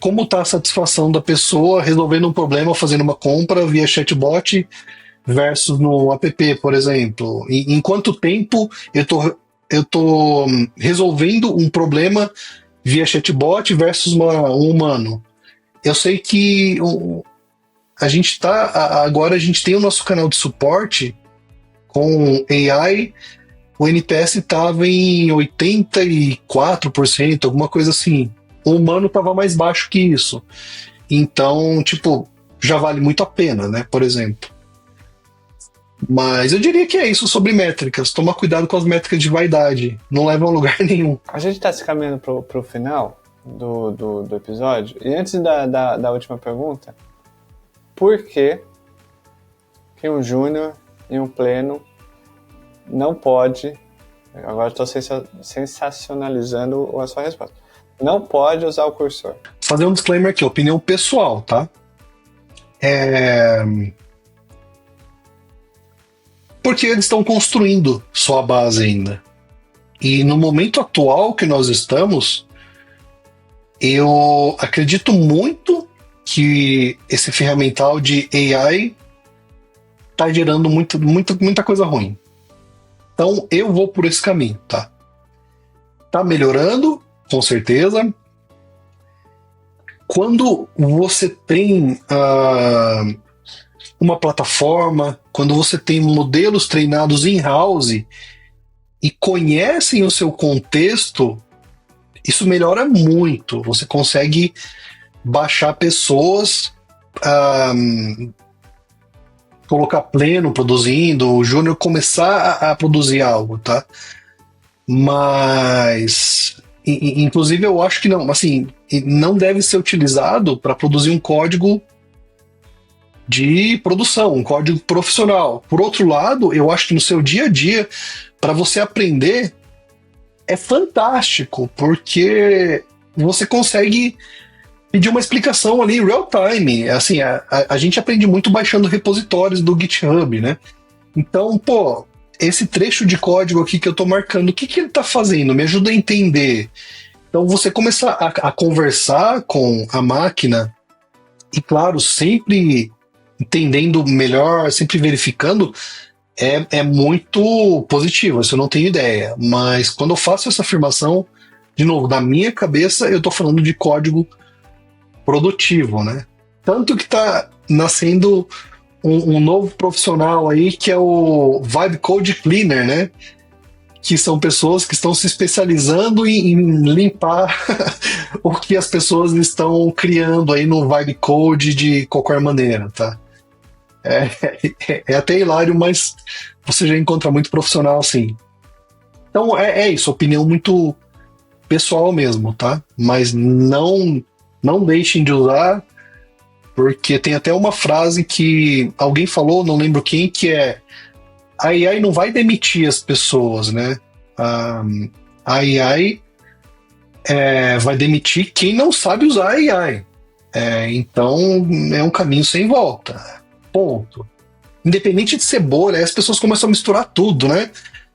S1: como está a satisfação da pessoa resolvendo um problema, fazendo uma compra via chatbot versus no app, por exemplo. Em quanto tempo eu tô resolvendo um problema via chatbot versus um humano. Eu sei que agora a gente tem o nosso canal de suporte com AI, o NPS estava em 84%, alguma coisa assim. O humano estava mais baixo que isso. Então, tipo, já vale muito a pena, né? Por exemplo. Mas eu diria que é isso sobre métricas. Toma cuidado com as métricas de vaidade. Não levam a lugar nenhum.
S2: A gente está se caminhando pro final do episódio. E antes da última pergunta, por que um júnior e um pleno não pode, agora estou sensacionalizando a sua resposta, não pode usar o cursor?
S1: Fazer um disclaimer aqui, opinião pessoal, tá? Porque eles estão construindo sua base ainda. E no momento atual que nós estamos, eu acredito muito que esse ferramental de AI está gerando muita coisa ruim. Então eu vou por esse caminho, tá? Tá melhorando, com certeza. Quando você tem uma plataforma, quando você tem modelos treinados in-house e conhecem o seu contexto, isso melhora muito. Você consegue baixar pessoas, colocar pleno produzindo, o júnior começar a produzir algo, tá? Mas, inclusive, eu acho que não, assim, não deve ser utilizado para produzir um código de produção, um código profissional. Por outro lado, eu acho que no seu dia a dia, para você aprender, é fantástico, porque você consegue pedir uma explicação ali em real time. Assim, a gente aprende muito baixando repositórios do GitHub, né? Então, esse trecho de código aqui que eu tô marcando, o que ele tá fazendo? Me ajuda a entender. Então, você começar a conversar com a máquina e, claro, sempre entendendo melhor, sempre verificando, é muito positivo, isso eu não tenho ideia. Mas quando eu faço essa afirmação, de novo, na minha cabeça, eu tô falando de código produtivo, né? Tanto que tá nascendo um novo profissional aí, que é o Vibe Code Cleaner, né? que são pessoas que estão se especializando em limpar o que as pessoas estão criando aí no vibe code de qualquer maneira, tá? É até hilário, mas você já encontra muito profissional assim. Então é isso, opinião muito pessoal mesmo, tá? Mas não deixem de usar, porque tem até uma frase que alguém falou, não lembro quem, que é: a AI não vai demitir as pessoas, né? A AI vai demitir quem não sabe usar a AI. Então é um caminho sem volta. Ponto. Independente de ser bolha, aí as pessoas começam a misturar tudo, né?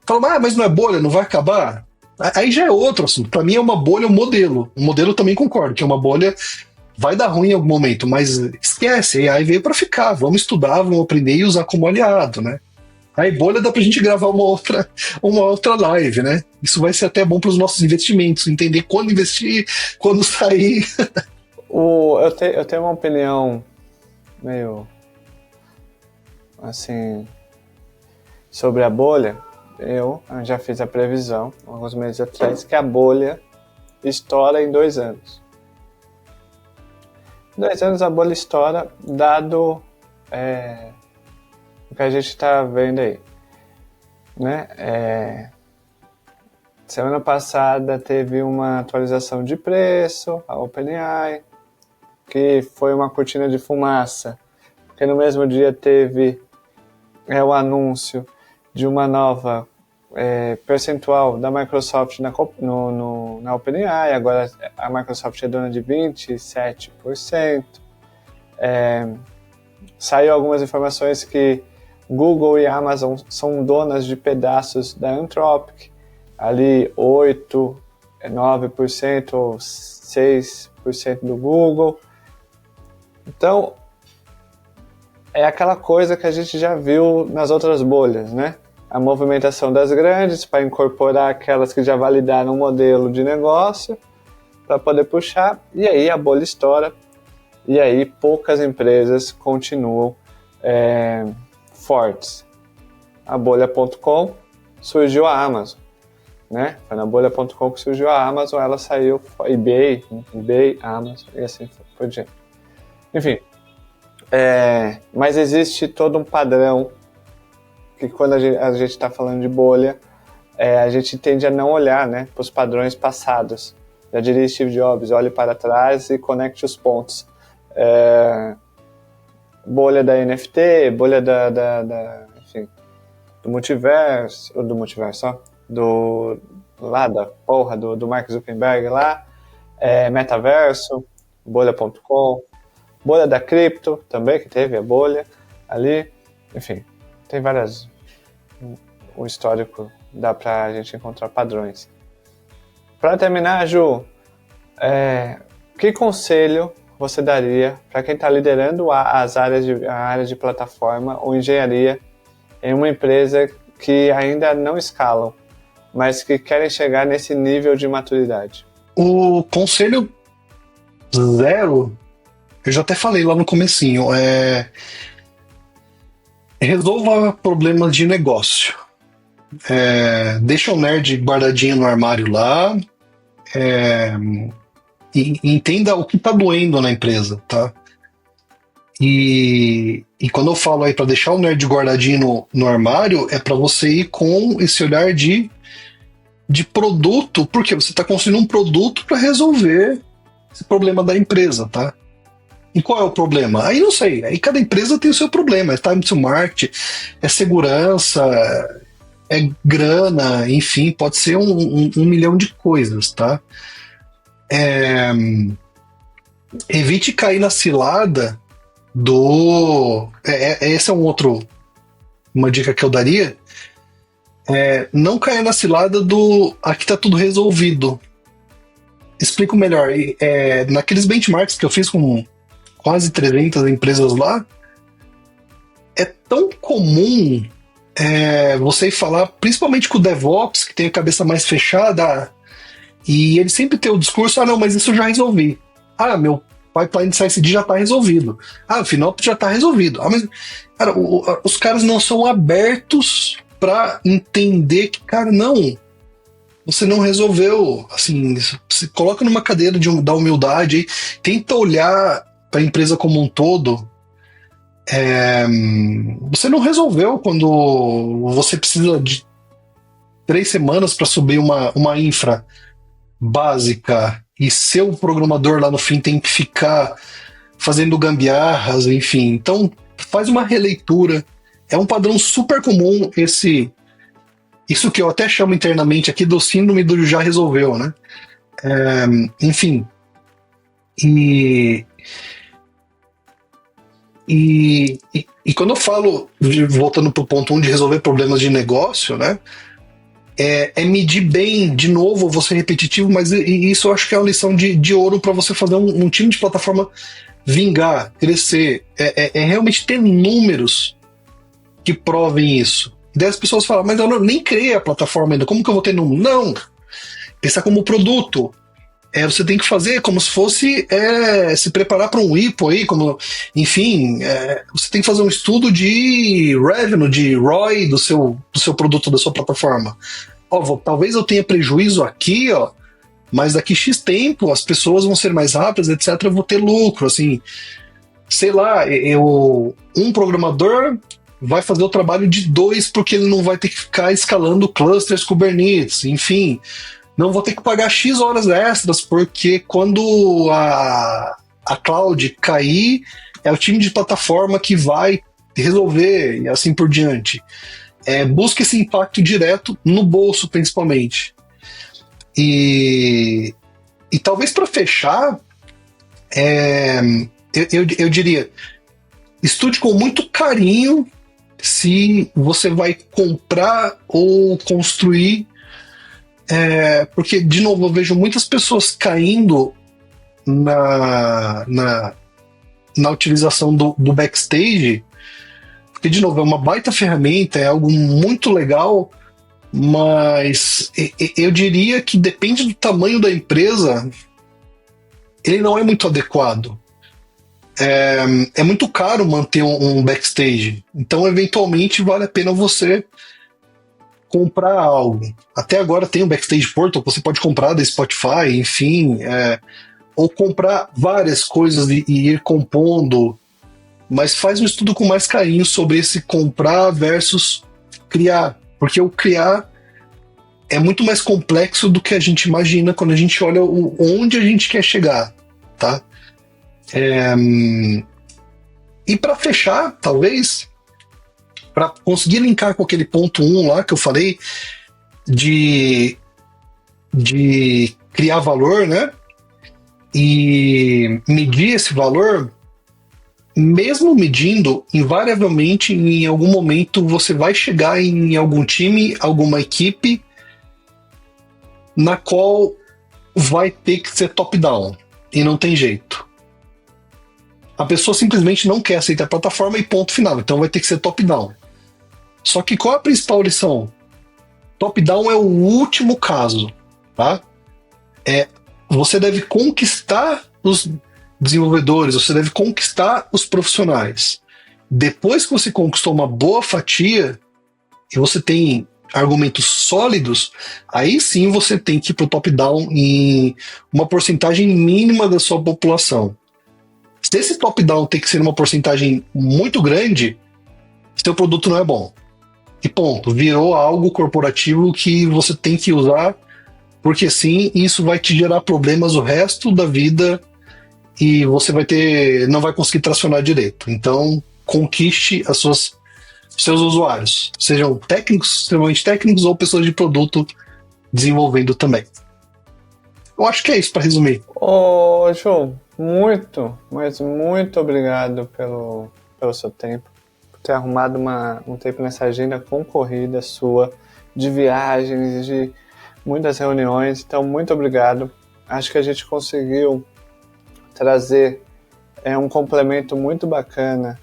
S1: Falam, mas não é bolha, não vai acabar? Aí já é outro assunto. Para mim é uma bolha, um modelo. O modelo eu também concordo, que é uma bolha, vai dar ruim em algum momento, mas esquece, a AI veio para ficar. Vamos estudar, vamos aprender e usar como aliado, né? Aí bolha dá pra gente gravar uma outra live, né? Isso vai ser até bom para os nossos investimentos, entender quando investir, quando sair.
S2: Eu tenho uma opinião meio assim sobre a bolha. Eu já fiz a previsão, alguns meses atrás, que a bolha estoura em 2 anos. Em 2 anos a bolha estoura, dado o que a gente está vendo aí, né? Semana passada teve uma atualização de preço, a OpenAI, que foi uma cortina de fumaça, porque no mesmo dia teve o anúncio de uma nova percentual da Microsoft na OpenAI. Agora a Microsoft é dona de 27%. Saiu algumas informações que Google e Amazon são donas de pedaços da Anthropic, ali 8%, 9% ou 6% do Google. Então, é aquela coisa que a gente já viu nas outras bolhas, né? A movimentação das grandes para incorporar aquelas que já validaram o modelo de negócio para poder puxar, e aí a bolha estoura, e aí poucas empresas continuam fortes. A bolha.com surgiu a Amazon, né? Foi na bolha.com que surgiu a Amazon, ela saiu, eBay, Amazon e assim por diante. Enfim, mas existe todo um padrão que quando a gente está falando de bolha, a gente tende a não olhar, né, para os padrões passados. Já diria Steve Jobs, olhe para trás e conecte os pontos. Bolha da NFT, bolha enfim, do multiverso, do Mark Zuckerberg lá, metaverso, bolha.com, bolha da cripto também, que teve a bolha ali, enfim, tem várias, o histórico dá pra gente encontrar padrões. Para terminar, Ju, que conselho você daria para quem está liderando a área de plataforma ou engenharia em uma empresa que ainda não escalam, mas que querem chegar nesse nível de maturidade?
S1: O conselho 0, eu já até falei lá no comecinho, resolva problemas de negócio. Deixa o nerd guardadinho no armário lá, e entenda o que está doendo na empresa, tá? E quando eu falo aí para deixar o nerd guardadinho no armário, é para você ir com esse olhar de produto, porque você está construindo um produto para resolver esse problema da empresa, tá? E qual é o problema? Aí não sei, aí cada empresa tem o seu problema, é time to market, é segurança, é grana, enfim, pode ser um milhão de coisas, tá? Evite cair na cilada do... essa é uma dica que eu daria, não cair na cilada do aqui tá tudo resolvido. Explico melhor. Naqueles benchmarks que eu fiz com quase 300 empresas lá, é tão comum você ir falar, principalmente com o DevOps, que tem a cabeça mais fechada, e ele sempre tem o discurso, não, mas isso eu já resolvi. Meu pipeline de CI/CD já está resolvido. O FinOps já está resolvido. Mas, cara, os caras não são abertos para entender que, cara, não, você não resolveu. Assim, se coloca numa cadeira da humildade aí, tenta olhar para a empresa como um todo. Você não resolveu quando você precisa de 3 semanas para subir uma infra básica e seu programador lá no fim tem que ficar fazendo gambiarras, enfim. Então, faz uma releitura. É um padrão super comum isso que eu até chamo internamente aqui do síndrome do já resolveu, né? Enfim. E quando eu falo, voltando para o ponto 1 de resolver problemas de negócio, né? É medir bem, de novo, vou ser repetitivo, mas isso eu acho que é uma lição de ouro para você fazer um time de plataforma vingar, crescer. É realmente ter números que provem isso. E daí as pessoas falam, mas eu nem criei a plataforma ainda, como que eu vou ter número? Não! Pensar como produto. Você tem que fazer como se fosse se preparar para um IPO aí, enfim, você tem que fazer um estudo de revenue, de ROI do seu produto, da sua plataforma. Talvez eu tenha prejuízo aqui, mas daqui X tempo as pessoas vão ser mais rápidas, etc. Eu vou ter lucro, assim, sei lá, um programador vai fazer o trabalho de 2 porque ele não vai ter que ficar escalando clusters Kubernetes, enfim. Não vou ter que pagar X horas extras, porque quando a cloud cair, é o time de plataforma que vai resolver e assim por diante. Busca esse impacto direto no bolso, principalmente. E talvez para fechar, eu diria, estude com muito carinho se você vai comprar ou construir. Porque, de novo, eu vejo muitas pessoas caindo na utilização do backstage, porque, de novo, é uma baita ferramenta, é algo muito legal, mas eu diria que depende do tamanho da empresa, ele não é muito adequado. É muito caro manter um backstage, então, eventualmente, vale a pena você comprar algo. Até agora tem o Backstage Portal, você pode comprar da Spotify, enfim, ou comprar várias coisas e ir compondo, mas faz um estudo com mais carinho sobre esse comprar versus criar, porque o criar é muito mais complexo do que a gente imagina quando a gente olha onde a gente quer chegar, tá? E para fechar, talvez, para conseguir linkar com aquele ponto 1 lá que eu falei, de criar valor, né? E medir esse valor, mesmo medindo, invariavelmente, em algum momento, você vai chegar em algum time, alguma equipe, na qual vai ter que ser top-down. E não tem jeito. A pessoa simplesmente não quer aceitar a plataforma e ponto final. Então vai ter que ser top-down. Só que qual é a principal lição? Top-down é o último caso, tá? Você deve conquistar os desenvolvedores, você deve conquistar os profissionais. Depois que você conquistou uma boa fatia e você tem argumentos sólidos, aí sim você tem que ir para o top-down em uma porcentagem mínima da sua população. Se esse top-down tem que ser uma porcentagem muito grande, seu produto não é bom. E ponto, virou algo corporativo que você tem que usar, porque sim, isso vai te gerar problemas o resto da vida e você não vai conseguir tracionar direito. Então, conquiste seus usuários, sejam técnicos, extremamente técnicos ou pessoas de produto desenvolvendo também. Eu acho que é isso para resumir.
S2: João, muito obrigado pelo seu tempo, por ter arrumado um tempo nessa agenda concorrida sua, de viagens, de muitas reuniões. Então, muito obrigado. Acho que a gente conseguiu trazer um complemento muito bacana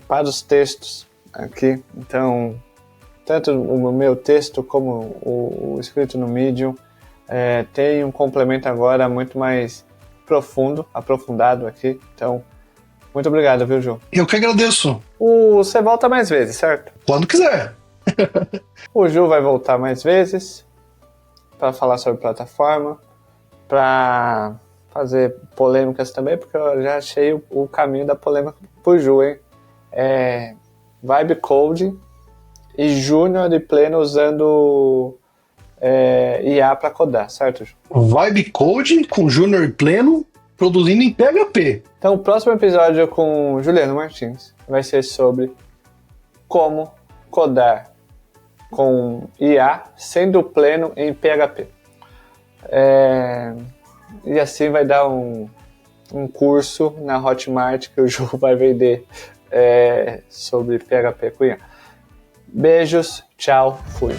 S2: para os textos aqui. Então, tanto o meu texto como o escrito no Medium tem um complemento agora muito mais aprofundado aqui. Então, muito obrigado, viu, João?
S1: Eu que agradeço.
S2: Você volta mais vezes, certo?
S1: Quando quiser.
S2: O Ju vai voltar mais vezes para falar sobre plataforma, para fazer polêmicas também, porque eu já achei o caminho da polêmica pro Ju, hein? Vibe Code e Júnior e Pleno usando IA para codar, certo, Ju?
S1: Vibe Code com Júnior e Pleno produzindo em PHP.
S2: Então o próximo episódio com Juliano Martins vai ser sobre como codar com IA sendo pleno em PHP. E assim vai dar um curso na Hotmart que o Ju vai vender sobre PHP com IA. Beijos, tchau, fui.